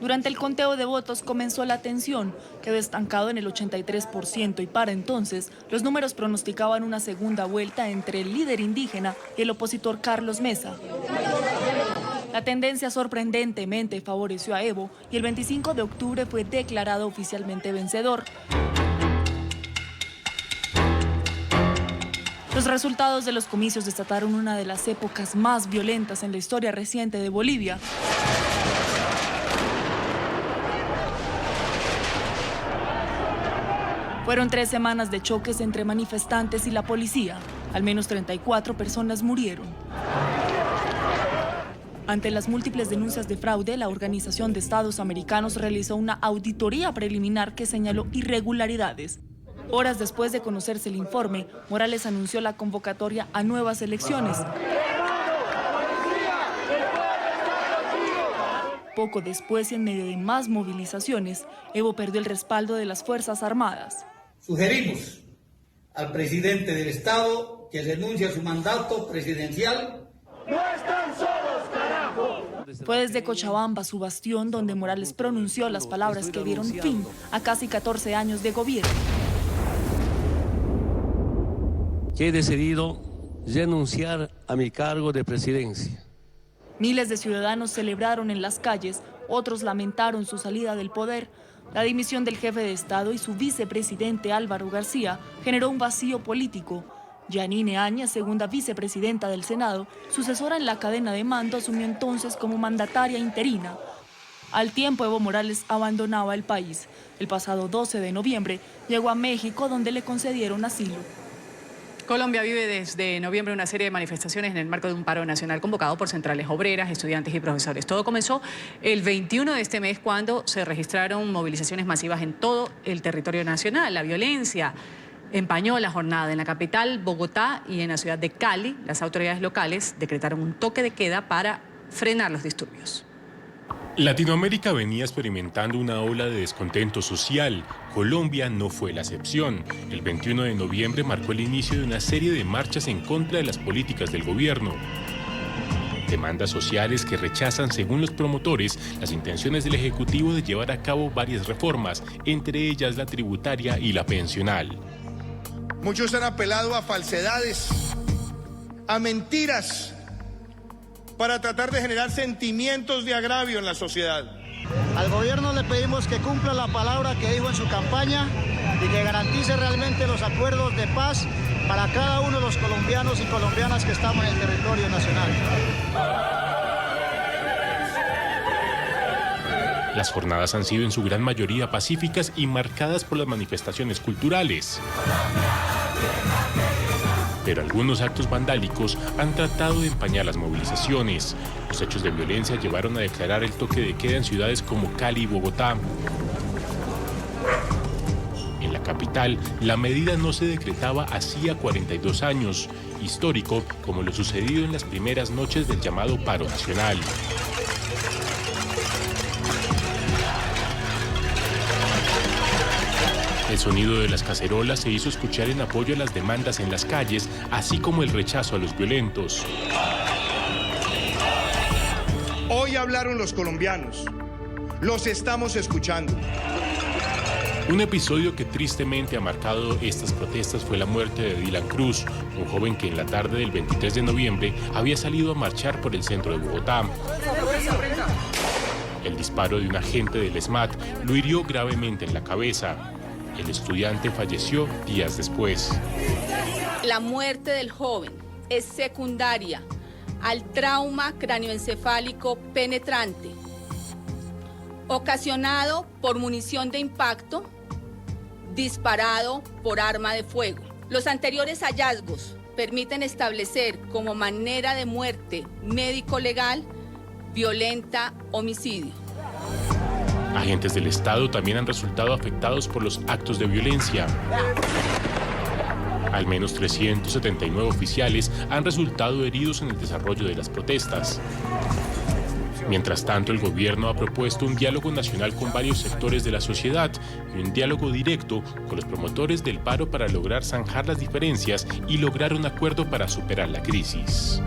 Durante el conteo de votos comenzó la tensión, quedó estancado en el 83% y para entonces los números pronosticaban una segunda vuelta entre el líder indígena y el opositor Carlos Mesa. La tendencia sorprendentemente favoreció a Evo y el 25 de octubre fue declarado oficialmente vencedor. Los resultados de los comicios desataron una de las épocas más violentas en la historia reciente de Bolivia. Fueron 3 semanas de choques entre manifestantes y la policía. Al menos 34 personas murieron. Ante las múltiples denuncias de fraude, la Organización de Estados Americanos realizó una auditoría preliminar que señaló irregularidades. Horas después de conocerse el informe, Morales anunció la convocatoria a nuevas elecciones. Poco después y en medio de más movilizaciones, Evo perdió el respaldo de las Fuerzas Armadas. Sugerimos al presidente del Estado que renuncie a su mandato presidencial. ¡No están solos, carajo! Fue desde Cochabamba, su bastión, donde Morales pronunció las palabras que dieron fin a casi 14 años de gobierno. Que he decidido renunciar a mi cargo de presidencia. Miles de ciudadanos celebraron en las calles, otros lamentaron su salida del poder. La dimisión del jefe de Estado y su vicepresidente Álvaro García generó un vacío político. Yanine Áñez, segunda vicepresidenta del Senado, sucesora en la cadena de mando, asumió entonces como mandataria interina. Al tiempo, Evo Morales abandonaba el país. El pasado 12 de noviembre llegó a México, donde le concedieron asilo. Colombia vive desde noviembre una serie de manifestaciones en el marco de un paro nacional convocado por centrales obreras, estudiantes y profesores. Todo comenzó el 21 de este mes cuando se registraron movilizaciones masivas en todo el territorio nacional. La violencia empañó la jornada en la capital, Bogotá, y en la ciudad de Cali. Las autoridades locales decretaron un toque de queda para frenar los disturbios. Latinoamérica venía experimentando una ola de descontento social. Colombia no fue la excepción. El 21 de noviembre marcó el inicio de una serie de marchas en contra de las políticas del gobierno. Demandas sociales que rechazan, según los promotores, las intenciones del Ejecutivo de llevar a cabo varias reformas, entre ellas la tributaria y la pensional. Muchos han apelado a falsedades, a mentiras, para tratar de generar sentimientos de agravio en la sociedad. Al gobierno le pedimos que cumpla la palabra que dijo en su campaña y que garantice realmente los acuerdos de paz para cada uno de los colombianos y colombianas que estamos en el territorio nacional. Las jornadas han sido en su gran mayoría pacíficas y marcadas por las manifestaciones culturales. Pero algunos actos vandálicos han tratado de empañar las movilizaciones. Los hechos de violencia llevaron a declarar el toque de queda en ciudades como Cali y Bogotá. En la capital, la medida no se decretaba hacía 42 años, histórico como lo sucedido en las primeras noches del llamado paro nacional. El sonido de las cacerolas se hizo escuchar en apoyo a las demandas en las calles, así como el rechazo a los violentos. Hoy hablaron los colombianos. Los estamos escuchando. Un episodio que tristemente ha marcado estas protestas fue la muerte de Dylan Cruz, un joven que en la tarde del 23 de noviembre había salido a marchar por el centro de Bogotá. El disparo de un agente del SMAT lo hirió gravemente en la cabeza. El estudiante falleció días después. La muerte del joven es secundaria al trauma cráneoencefálico penetrante, ocasionado por munición de impacto, disparado por arma de fuego. Los anteriores hallazgos permiten establecer como manera de muerte médico-legal violenta homicidio. Agentes del Estado también han resultado afectados por los actos de violencia. Al menos 379 oficiales han resultado heridos en el desarrollo de las protestas. Mientras tanto, el gobierno ha propuesto un diálogo nacional con varios sectores de la sociedad y un diálogo directo con los promotores del paro para lograr zanjar las diferencias y lograr un acuerdo para superar la crisis.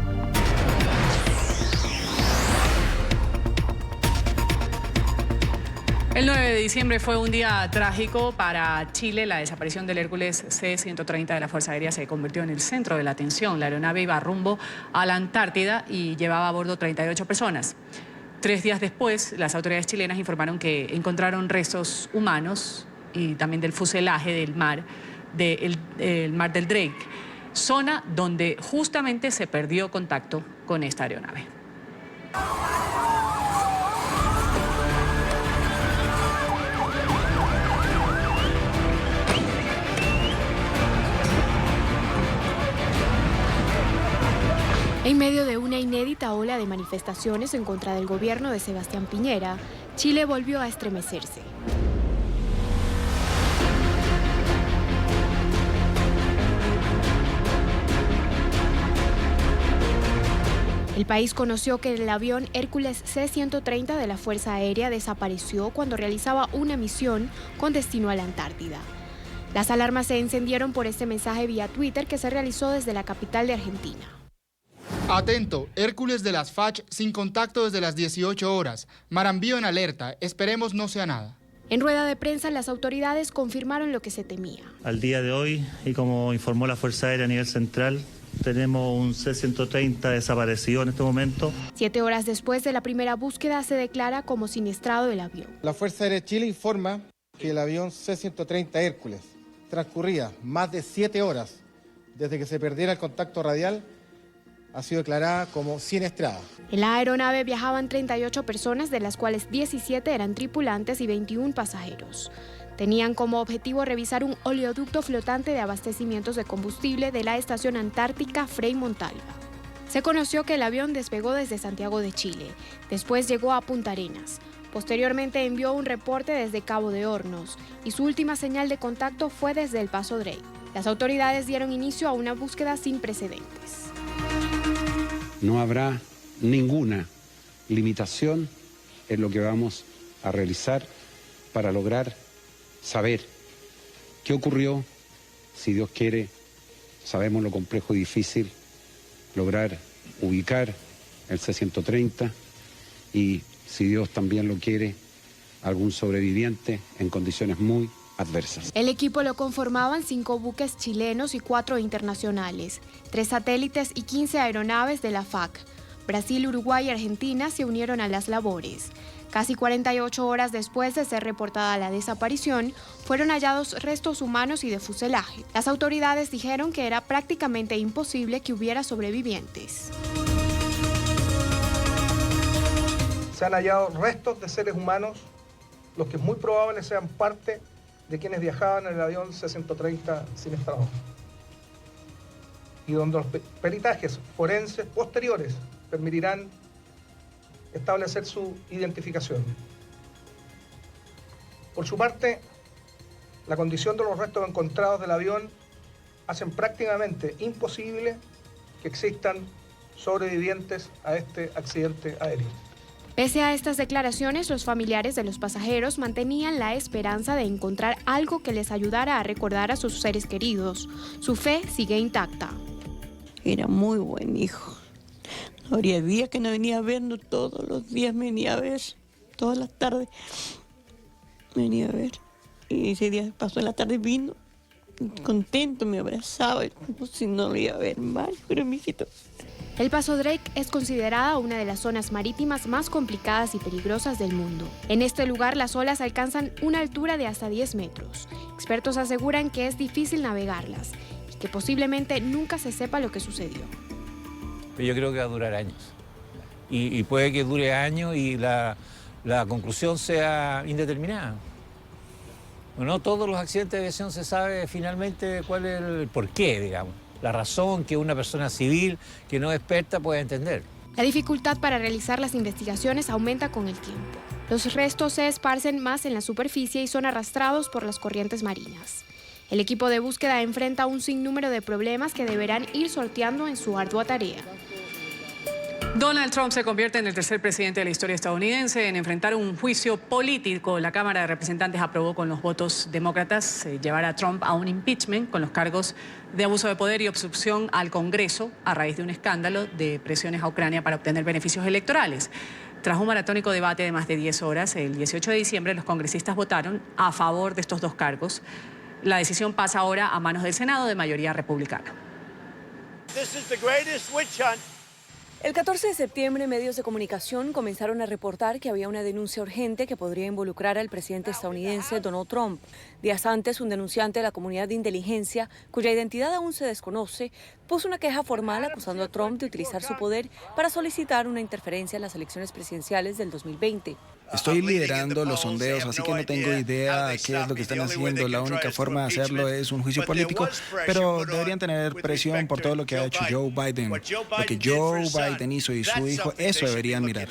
El 9 de diciembre fue un día trágico para Chile. La desaparición del Hércules C-130 de la Fuerza Aérea se convirtió en el centro de la atención. La aeronave iba rumbo a la Antártida y llevaba a bordo 38 personas. 3 días después, las autoridades chilenas informaron que encontraron restos humanos y también del fuselaje del mar, el mar del Drake, zona donde justamente se perdió contacto con esta aeronave. En medio de una inédita ola de manifestaciones en contra del gobierno de Sebastián Piñera, Chile volvió a estremecerse. El país conoció que el avión Hércules C-130 de la Fuerza Aérea desapareció cuando realizaba una misión con destino a la Antártida. Las alarmas se encendieron por este mensaje vía Twitter que se realizó desde la capital de Argentina. Atento, Hércules de las FACH sin contacto desde las 18 horas. Marambío en alerta, esperemos no sea nada. En rueda de prensa, las autoridades confirmaron lo que se temía. Al día de hoy, y como informó la Fuerza Aérea a nivel central, tenemos un C-130 desaparecido en este momento. 7 horas después de la primera búsqueda, se declara como siniestrado el avión. La Fuerza Aérea de Chile informa que el avión C-130 Hércules transcurría más de 7 horas desde que se perdiera el contacto radial, ha sido declarada como siniestrada. En la aeronave viajaban 38 personas, de las cuales 17 eran tripulantes y 21 pasajeros. Tenían como objetivo revisar un oleoducto flotante de abastecimientos de combustible de la estación antártica Frei Montalva. Se conoció que el avión despegó desde Santiago de Chile. Después llegó a Punta Arenas. Posteriormente envió un reporte desde Cabo de Hornos y su última señal de contacto fue desde el Paso Drake. Las autoridades dieron inicio a una búsqueda sin precedentes. No habrá ninguna limitación en lo que vamos a realizar para lograr saber qué ocurrió. Si Dios quiere, sabemos lo complejo y difícil, lograr ubicar el C-130 y, si Dios también lo quiere, algún sobreviviente en condiciones muy adversas. El equipo lo conformaban 5 buques chilenos y 4 internacionales, 3 satélites y 15 aeronaves de la FAC. Brasil, Uruguay y Argentina se unieron a las labores. Casi 48 horas después de ser reportada la desaparición, fueron hallados restos humanos y de fuselaje. Las autoridades dijeron que era prácticamente imposible que hubiera sobrevivientes. Se han hallado restos de seres humanos, los que es muy probable sean parte de quienes viajaban en el avión C-130 siniestrado. Y donde los peritajes forenses posteriores permitirán establecer su identificación. Por su parte, la condición de los restos encontrados del avión hacen prácticamente imposible que existan sobrevivientes a este accidente aéreo. Pese a estas declaraciones, los familiares de los pasajeros mantenían la esperanza de encontrar algo que les ayudara a recordar a sus seres queridos. Su fe sigue intacta. Era muy buen hijo. No habría días que no venía a vernos, todos los días me venía a ver, todas las tardes me venía a ver. Y ese día pasó en la tarde, vino contento, me abrazaba, como si no lo iba a ver más, pero mi hijito. El Paso Drake es considerada una de las zonas marítimas más complicadas y peligrosas del mundo. En este lugar las olas alcanzan una altura de hasta 10 metros. Expertos aseguran que es difícil navegarlas y que posiblemente nunca se sepa lo que sucedió. Yo creo que va a durar años. Y puede que dure años y la conclusión sea indeterminada. No todos los accidentes de aviación se sabe finalmente cuál es el porqué, digamos. La razón que una persona civil que no es experta puede entender. La dificultad para realizar las investigaciones aumenta con el tiempo. Los restos se esparcen más en la superficie y son arrastrados por las corrientes marinas. El equipo de búsqueda enfrenta un sinnúmero de problemas que deberán ir sorteando en su ardua tarea. Donald Trump se convierte en el tercer presidente de la historia estadounidense en enfrentar un juicio político. La Cámara de Representantes aprobó con los votos demócratas llevar a Trump a un impeachment con los cargos de abuso de poder y obstrucción al Congreso a raíz de un escándalo de presiones a Ucrania para obtener beneficios electorales. Tras un maratónico debate de más de 10 horas, el 18 de diciembre los congresistas votaron a favor de estos dos cargos. La decisión pasa ahora a manos del Senado de mayoría republicana. El 14 de septiembre, medios de comunicación comenzaron a reportar que había una denuncia urgente que podría involucrar al presidente estadounidense Donald Trump. Días antes, un denunciante de la comunidad de inteligencia, cuya identidad aún se desconoce, puso una queja formal acusando a Trump de utilizar su poder para solicitar una interferencia en las elecciones presidenciales del 2020. Estoy liderando los sondeos, así que no tengo idea qué es lo que están haciendo. La única forma de hacerlo es un juicio político, pero deberían tener presión por todo lo que ha hecho Joe Biden. Lo que Joe Biden hizo y su hijo, eso deberían mirar.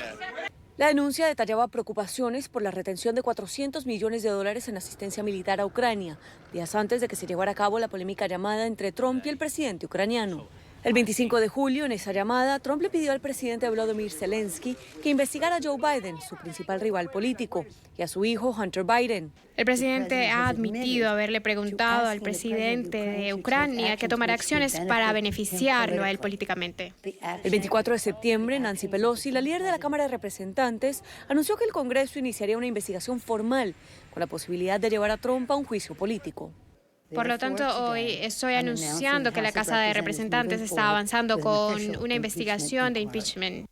La denuncia detallaba preocupaciones por la retención de $400 millones en asistencia militar a Ucrania, días antes de que se llevara a cabo la polémica llamada entre Trump y el presidente ucraniano. El 25 de julio, en esa llamada, Trump le pidió al presidente Volodymyr Zelensky que investigara a Joe Biden, su principal rival político, y a su hijo Hunter Biden. El presidente ha admitido haberle preguntado al presidente de Ucrania que tomará acciones para beneficiarlo a él políticamente. El 24 de septiembre, Nancy Pelosi, la líder de la Cámara de Representantes, anunció que el Congreso iniciaría una investigación formal con la posibilidad de llevar a Trump a un juicio político. Por lo tanto, hoy estoy anunciando que la Casa de Representantes está avanzando con una investigación de impeachment.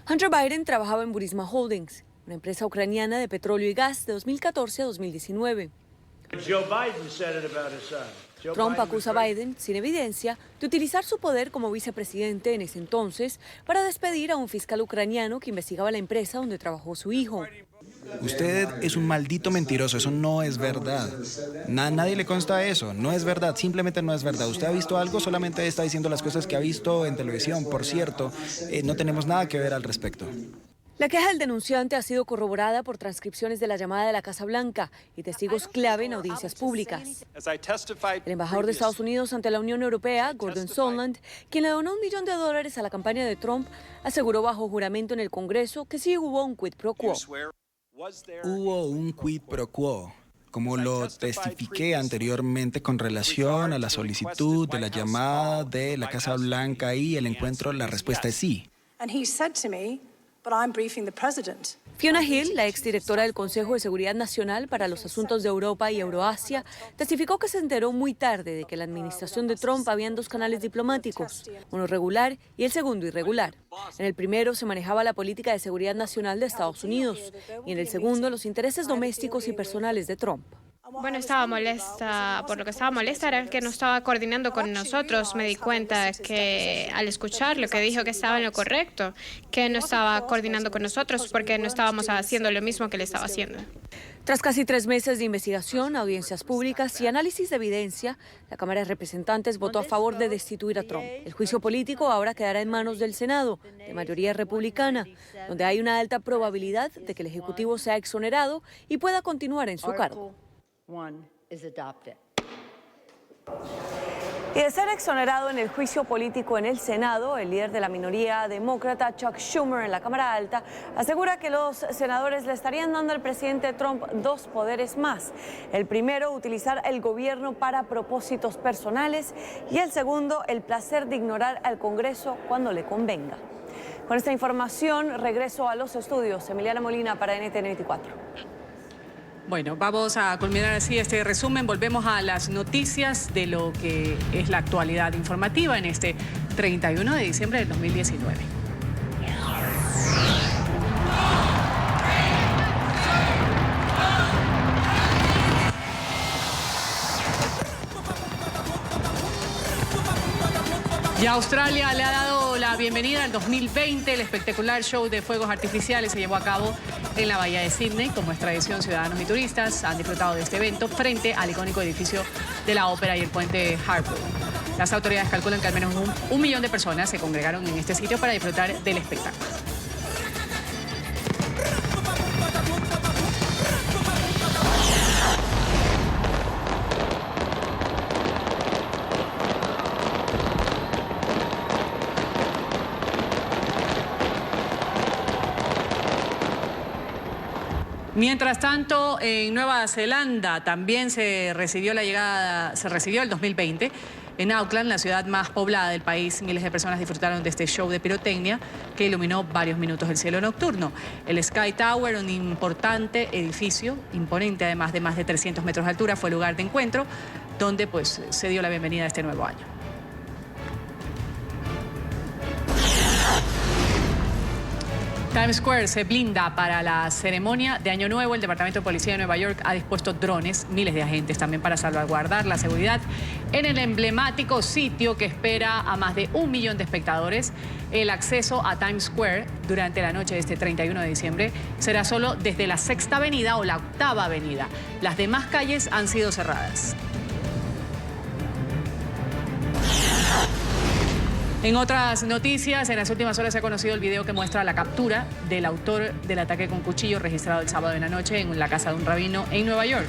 Hunter Biden trabajaba en Burisma Holdings, una empresa ucraniana de petróleo y gas de 2014 a 2019. Trump acusa a Biden, sin evidencia, de utilizar su poder como vicepresidente en ese entonces para despedir a un fiscal ucraniano que investigaba la empresa donde trabajó su hijo. Usted es un maldito mentiroso, eso no es verdad. Nadie le consta eso, no es verdad, simplemente no es verdad. Usted ha visto algo, solamente está diciendo las cosas que ha visto en televisión. Por cierto, no tenemos nada que ver al respecto. La queja del denunciante ha sido corroborada por transcripciones de la llamada de la Casa Blanca y testigos clave en audiencias públicas. El embajador de Estados Unidos ante la Unión Europea, Gordon Sondland, quien le donó $1 millón a la campaña de Trump, aseguró bajo juramento en el Congreso que sí hubo un quid pro quo. Hubo un quid pro quo, como lo testifiqué anteriormente con relación a la solicitud de la llamada de la Casa Blanca y el encuentro. La respuesta es sí. Fiona Hill, la exdirectora del Consejo de Seguridad Nacional para los Asuntos de Europa y Euroasia, testificó que se enteró muy tarde de que en la administración de Trump habían dos canales diplomáticos, uno regular y el segundo irregular. En el primero se manejaba la política de seguridad nacional de Estados Unidos y en el segundo los intereses domésticos y personales de Trump. Bueno, estaba molesta, por lo que estaba molesta era que no estaba coordinando con nosotros. Me di cuenta que al escuchar lo que dijo que estaba en lo correcto, que no estaba coordinando con nosotros porque no estábamos haciendo lo mismo que él estaba haciendo. Tras casi 3 meses de investigación, audiencias públicas y análisis de evidencia, la Cámara de Representantes votó a favor de destituir a Trump. El juicio político ahora quedará en manos del Senado, de mayoría republicana, donde hay una alta probabilidad de que el Ejecutivo sea exonerado y pueda continuar en su cargo. Y de ser exonerado en el juicio político en el Senado, el líder de la minoría demócrata, Chuck Schumer, en la Cámara Alta, asegura que los senadores le estarían dando al presidente Trump 2 poderes más. El primero, utilizar el gobierno para propósitos personales, y el segundo, el placer de ignorar al Congreso cuando le convenga. Con esta información, regreso a los estudios. Emiliana Molina para NTN 24. Bueno, vamos a culminar así este resumen. Volvemos a las noticias de lo que es la actualidad informativa en este 31 de diciembre del 2019. Y Australia le ha dado la bienvenida al 2020. El espectacular show de fuegos artificiales se llevó a cabo en la bahía de Sydney. Como es tradición, ciudadanos y turistas han disfrutado de este evento frente al icónico edificio de la ópera y el puente Harbour. Las autoridades calculan que al menos un millón de personas se congregaron en este sitio para disfrutar del espectáculo. Mientras tanto, en Nueva Zelanda también se recibió el 2020. En Auckland, la ciudad más poblada del país, miles de personas disfrutaron de este show de pirotecnia que iluminó varios minutos el cielo nocturno. El Sky Tower, un importante edificio, imponente además de más de 300 metros de altura, fue el lugar de encuentro donde se dio la bienvenida a este nuevo año. Times Square se blinda para la ceremonia de Año Nuevo. El Departamento de Policía de Nueva York ha dispuesto drones, miles de agentes también para salvaguardar la seguridad en el emblemático sitio que espera a más de 1 millón de espectadores. El acceso a Times Square durante la noche de este 31 de diciembre será solo desde la 6ª Avenida o la 8ª Avenida. Las demás calles han sido cerradas. En otras noticias, en las últimas horas se ha conocido el video que muestra la captura del autor del ataque con cuchillo registrado el sábado en la noche en la casa de un rabino en Nueva York.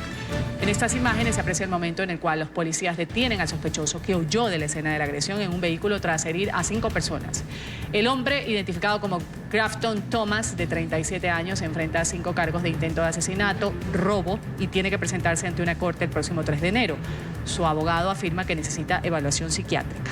En estas imágenes se aprecia el momento en el cual los policías detienen al sospechoso que huyó de la escena de la agresión en un vehículo tras herir a 5 personas. El hombre, identificado como Grafton Thomas, de 37 años, se enfrenta a 5 cargos de intento de asesinato, robo y tiene que presentarse ante una corte el próximo 3 de enero. Su abogado afirma que necesita evaluación psiquiátrica.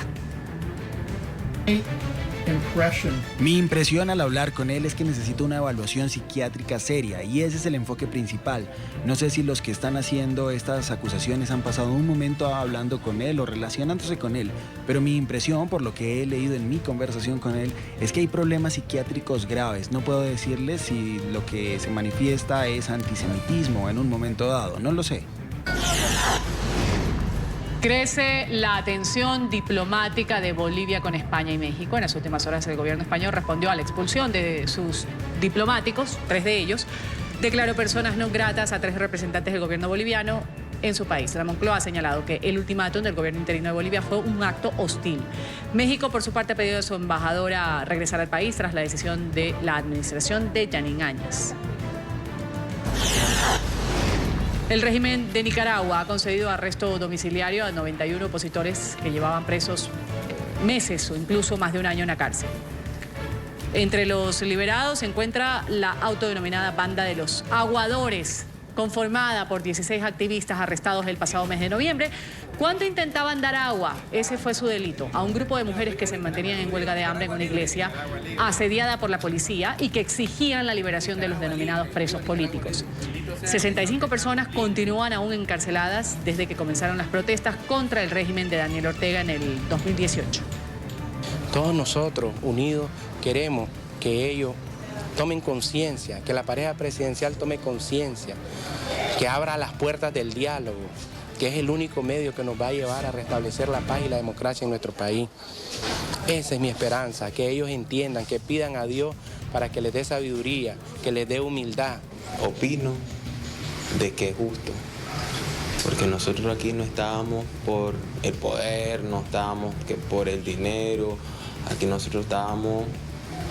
Mi impresión al hablar con él es que necesita una evaluación psiquiátrica seria y ese es el enfoque principal. No sé si los que están haciendo estas acusaciones han pasado un momento hablando con él o relacionándose con él, pero mi impresión, por lo que he leído en mi conversación con él, es que hay problemas psiquiátricos graves. No puedo decirles si lo que se manifiesta es antisemitismo en un momento dado, no lo sé. Crece la tensión diplomática de Bolivia con España y México. En las últimas horas el gobierno español respondió a la expulsión de sus diplomáticos, 3 de ellos. Declaró personas no gratas a 3 representantes del gobierno boliviano en su país. La Moncloa ha señalado que el ultimátum del gobierno interino de Bolivia fue un acto hostil. México, por su parte, ha pedido a su embajadora regresar al país tras la decisión de la administración de Yanín Áñez. El régimen de Nicaragua ha concedido arresto domiciliario a 91 opositores que llevaban presos meses o incluso más de un año en la cárcel. Entre los liberados se encuentra la autodenominada Banda de los Aguadores, conformada por 16 activistas arrestados el pasado mes de noviembre, cuando intentaban dar agua, ese fue su delito, a un grupo de mujeres que se mantenían en huelga de hambre en una iglesia asediada por la policía y que exigían la liberación de los denominados presos políticos. 65 personas continúan aún encarceladas desde que comenzaron las protestas contra el régimen de Daniel Ortega en el 2018. Todos nosotros, unidos, queremos que ellos tomen conciencia, que la pareja presidencial tome conciencia, que abra las puertas del diálogo, que es el único medio que nos va a llevar a restablecer la paz y la democracia en nuestro país. Esa es mi esperanza, que ellos entiendan, que pidan a Dios para que les dé sabiduría, que les dé humildad. Opino de que es justo, porque nosotros aquí no estábamos por el poder, no estábamos por el dinero, aquí nosotros estábamos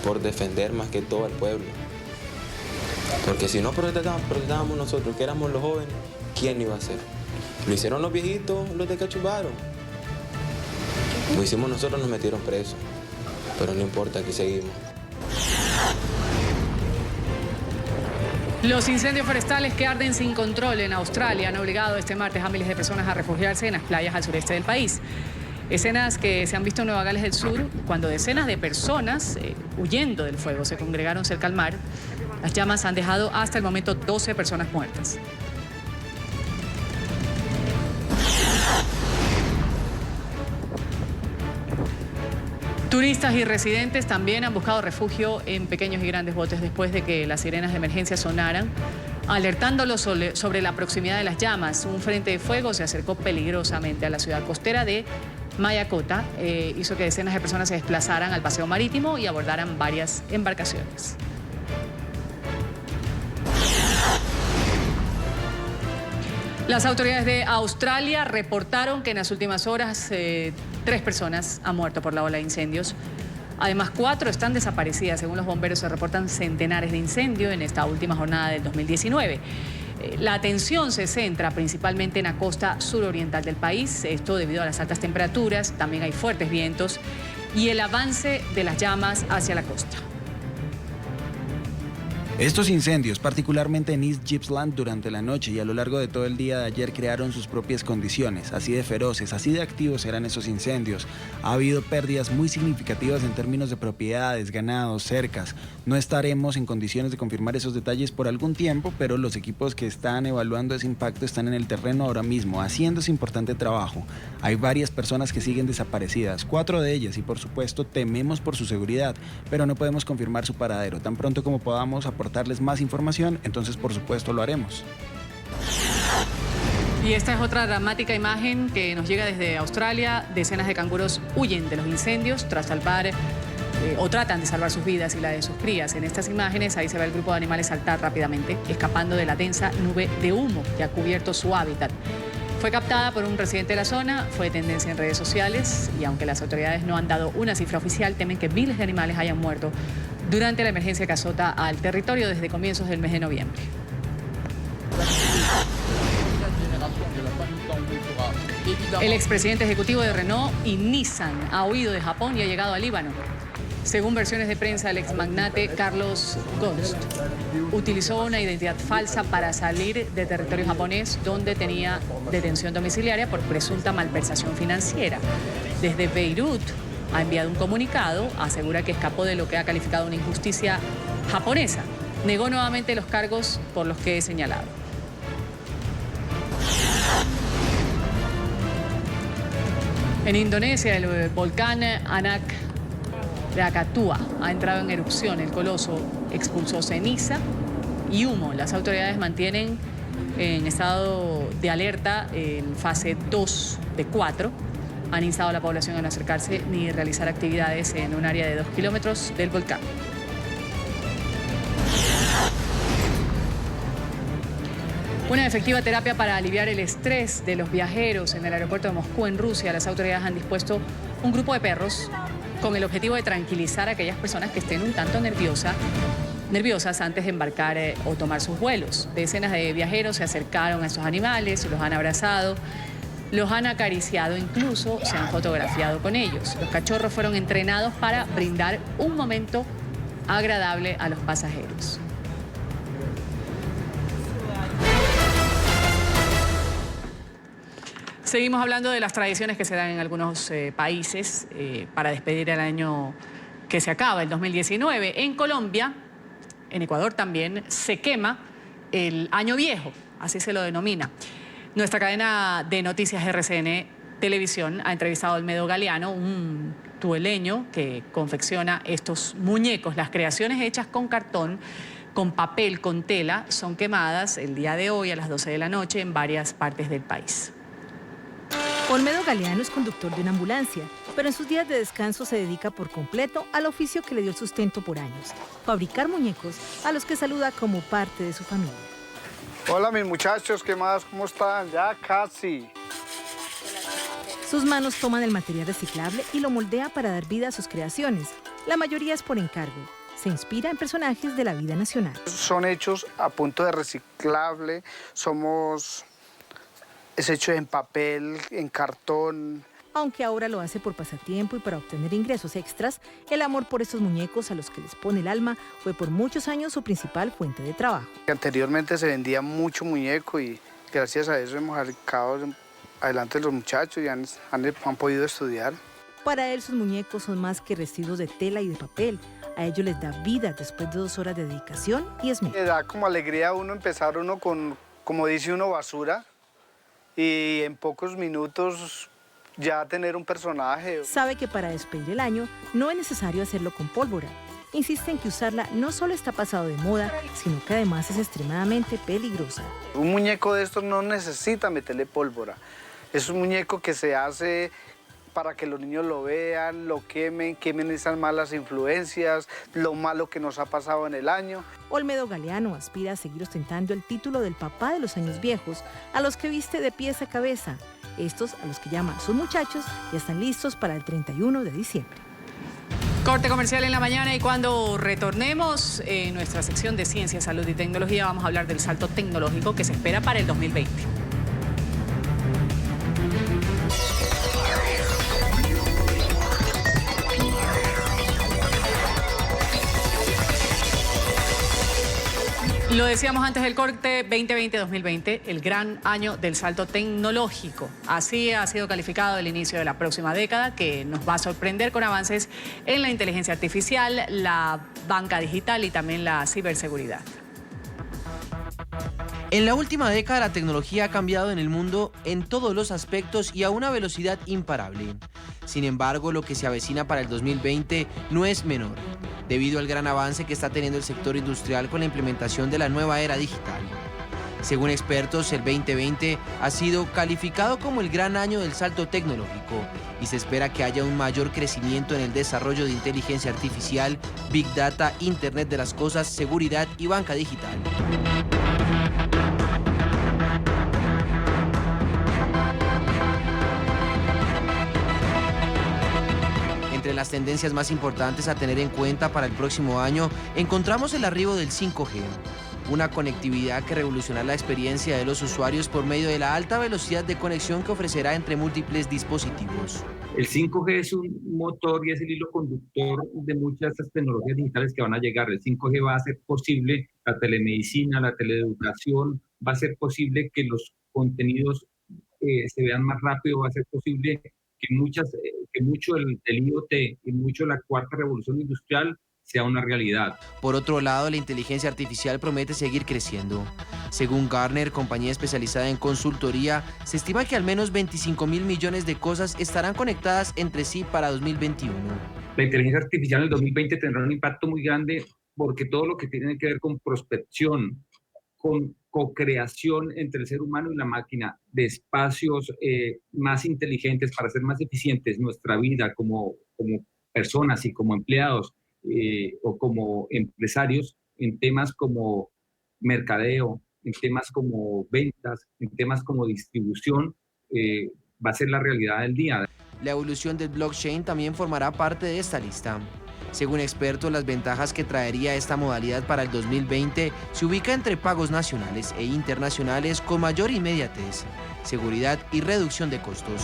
por defender más que todo al pueblo. Porque si no protestábamos nosotros, que éramos los jóvenes, ¿quién iba a hacer? Lo hicieron los viejitos, los de Cachumbarro. Lo hicimos nosotros, nos metieron presos. Pero no importa, aquí seguimos. Los incendios forestales que arden sin control en Australia han obligado este martes a miles de personas a refugiarse en las playas al sureste del país. Escenas que se han visto en Nueva Gales del Sur cuando decenas de personas huyendo del fuego se congregaron cerca al mar. Las llamas han dejado hasta el momento 12 personas muertas. Turistas y residentes también han buscado refugio en pequeños y grandes botes después de que las sirenas de emergencia sonaran, alertándolos sobre la proximidad de las llamas. Un frente de fuego se acercó peligrosamente a la ciudad costera de Mayakota, hizo que decenas de personas se desplazaran al paseo marítimo y abordaran varias embarcaciones. Las autoridades de Australia reportaron que en las últimas horas 3 personas han muerto por la ola de incendios. Además, 4 están desaparecidas. Según los bomberos, se reportan centenares de incendios en esta última jornada del 2019. La atención se centra principalmente en la costa suroriental del país, esto debido a las altas temperaturas, también hay fuertes vientos y el avance de las llamas hacia la costa. Estos incendios, particularmente en East Gippsland durante la noche y a lo largo de todo el día de ayer, crearon sus propias condiciones. Así de feroces, así de activos eran esos incendios. Ha habido pérdidas muy significativas en términos de propiedades, ganados, cercas. No estaremos en condiciones de confirmar esos detalles por algún tiempo, pero los equipos que están evaluando ese impacto están en el terreno ahora mismo, haciendo ese importante trabajo. Hay varias personas que siguen desaparecidas, 4 de ellas, y por supuesto tememos por su seguridad, pero no podemos confirmar su paradero. Tan pronto como podamos aportarles más información, entonces por supuesto lo haremos. Y esta es otra dramática imagen que nos llega desde Australia. Decenas de canguros huyen de los incendios tras salvar o tratan de salvar sus vidas y la de sus crías. En estas imágenes ahí se ve el grupo de animales saltar rápidamente, escapando de la densa nube de humo que ha cubierto su hábitat. Fue captada por un residente de la zona, fue tendencia en redes sociales y aunque las autoridades no han dado una cifra oficial, temen que miles de animales hayan muerto durante la emergencia que azota al territorio desde comienzos del mes de noviembre. El expresidente ejecutivo de Renault y Nissan ha huido de Japón y ha llegado a Líbano. Según versiones de prensa, el exmagnate Carlos Ghosn utilizó una identidad falsa para salir de territorio japonés, donde tenía detención domiciliaria por presunta malversación financiera. Desde Beirut ha enviado un comunicado, asegura que escapó de lo que ha calificado una injusticia japonesa. Negó nuevamente los cargos por los que he señalado. En Indonesia, el volcán Anak Krakatau ha entrado en erupción. El coloso expulsó ceniza y humo. Las autoridades mantienen en estado de alerta en fase 2 de 4. Han instado a la población a no acercarse ni realizar actividades en un área de 2 kilómetros del volcán. Una efectiva terapia para aliviar el estrés de los viajeros en el aeropuerto de Moscú, en Rusia. Las autoridades han dispuesto un grupo de perros con el objetivo de tranquilizar a aquellas personas que estén un tanto nerviosas antes de embarcar o tomar sus vuelos. Decenas de viajeros se acercaron a estos animales, los han abrazado, los han acariciado, incluso se han fotografiado con ellos. Los cachorros fueron entrenados para brindar un momento agradable a los pasajeros. Seguimos hablando de las tradiciones que se dan en algunos países para despedir el año que se acaba, el 2019. En Colombia, en Ecuador también, se quema el año viejo, así se lo denomina. Nuestra cadena de noticias RCN Televisión ha entrevistado a Olmedo Galeano, un tueleño que confecciona estos muñecos. Las creaciones hechas con cartón, con papel, con tela, son quemadas el día de hoy a las 12 de la noche en varias partes del país. Olmedo Galeano es conductor de una ambulancia, pero en sus días de descanso se dedica por completo al oficio que le dio el sustento por años, fabricar muñecos a los que saluda como parte de su familia. Hola mis muchachos, ¿qué más? ¿Cómo están? Ya casi. Sus manos toman el material reciclable y lo moldea para dar vida a sus creaciones. La mayoría es por encargo. Se inspira en personajes de la vida nacional. Son hechos a punto de reciclable, es hecho en papel, en cartón. Aunque ahora lo hace por pasatiempo y para obtener ingresos extras, el amor por estos muñecos a los que les pone el alma fue por muchos años su principal fuente de trabajo. Anteriormente se vendía mucho muñeco y gracias a eso hemos sacado adelante los muchachos y han podido estudiar. Para él sus muñecos son más que residuos de tela y de papel. A ellos les da vida después de 2 horas de dedicación y esmero. Le da como alegría a uno empezar con, como dice uno, basura y en pocos minutos ya tener un personaje. Sabe que para despedir el año no es necesario hacerlo con pólvora. Insiste en que usarla no solo está pasado de moda, sino que además es extremadamente peligrosa. Un muñeco de estos no necesita meterle pólvora. Es un muñeco que se hace para que los niños lo vean, lo quemen esas malas influencias, lo malo que nos ha pasado en el año. Olmedo Galeano aspira a seguir ostentando el título del papá de los años viejos, a los que viste de pies a cabeza. Estos, a los que llama sus muchachos, ya están listos para el 31 de diciembre. Corte comercial en la mañana y cuando retornemos en nuestra sección de Ciencia, Salud y Tecnología vamos a hablar del salto tecnológico que se espera para el 2020. Lo decíamos antes del corte, 2020-2020, el gran año del salto tecnológico. Así ha sido calificado el inicio de la próxima década, que nos va a sorprender con avances en la inteligencia artificial, la banca digital y también la ciberseguridad. En la última década la tecnología ha cambiado en el mundo en todos los aspectos y a una velocidad imparable. Sin embargo, lo que se avecina para el 2020 no es menor, debido al gran avance que está teniendo el sector industrial con la implementación de la nueva era digital. Según expertos, el 2020 ha sido calificado como el gran año del salto tecnológico y se espera que haya un mayor crecimiento en el desarrollo de inteligencia artificial, Big Data, Internet de las Cosas, seguridad y banca digital. Entre las tendencias más importantes a tener en cuenta para el próximo año, encontramos el arribo del 5G, una conectividad que revolucionará la experiencia de los usuarios por medio de la alta velocidad de conexión que ofrecerá entre múltiples dispositivos. El 5G es un motor y es el hilo conductor de muchas de estas tecnologías digitales que van a llegar. El 5G va a hacer posible la telemedicina, la teleeducación, va a ser posible que los contenidos se vean más rápido, va a ser posible que mucho el IoT y mucho la cuarta revolución industrial sea una realidad. Por otro lado, la inteligencia artificial promete seguir creciendo. Según Gartner, compañía especializada en consultoría, se estima que al menos 25.000 millones de cosas estarán conectadas entre sí para 2021. La inteligencia artificial en el 2020 tendrá un impacto muy grande porque todo lo que tiene que ver con prospección, con co-creación entre el ser humano y la máquina de espacios más inteligentes para hacer más eficientes nuestra vida como personas y como empleados o como empresarios en temas como mercadeo, en temas como ventas, en temas como distribución, va a ser la realidad del día. La evolución del blockchain también formará parte de esta lista. Según expertos, las ventajas que traería esta modalidad para el 2020 se ubica entre pagos nacionales e internacionales con mayor inmediatez, seguridad y reducción de costos.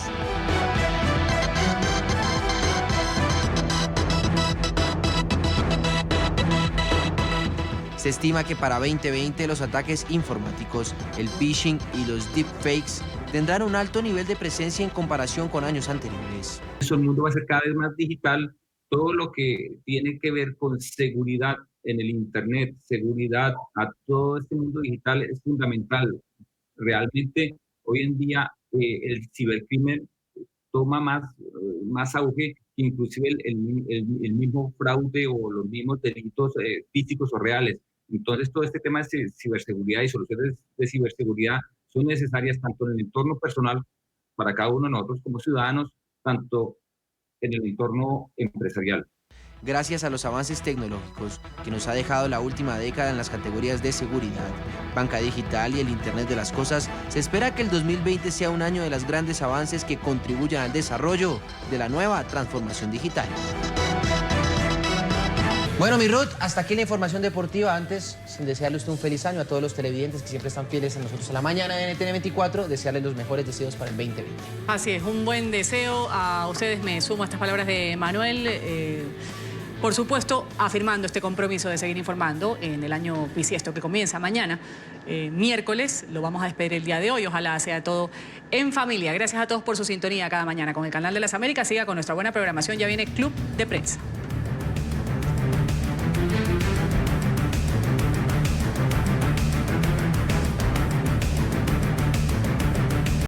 Se estima que para 2020 los ataques informáticos, el phishing y los deepfakes tendrán un alto nivel de presencia en comparación con años anteriores. El mundo va a ser cada vez más digital. Todo lo que tiene que ver con seguridad en el Internet, seguridad a todo este mundo digital es fundamental. Realmente hoy en día el cibercrimen toma más auge que inclusive el mismo fraude o los mismos delitos físicos o reales. Entonces todo este tema de ciberseguridad y soluciones de ciberseguridad son necesarias tanto en el entorno personal para cada uno de nosotros como ciudadanos, tanto en el entorno empresarial. Gracias a los avances tecnológicos que nos ha dejado la última década en las categorías de seguridad, banca digital y el Internet de las cosas, se espera que el 2020 sea un año de los grandes avances que contribuyan al desarrollo de la nueva transformación digital. Bueno, mi Ruth, hasta aquí la información deportiva. Antes, sin desearle usted un feliz año a todos los televidentes que siempre están fieles a nosotros a la mañana de NTN 24, desearles los mejores deseos para el 2020. Así es, un buen deseo. A ustedes me sumo a estas palabras de Manuel. Por supuesto, afirmando este compromiso de seguir informando en el año bisiesto que comienza mañana, miércoles. Lo vamos a despedir el día de hoy. Ojalá sea todo en familia. Gracias a todos por su sintonía cada mañana con el Canal de las Américas. Siga con nuestra buena programación. Ya viene Club de Prensa.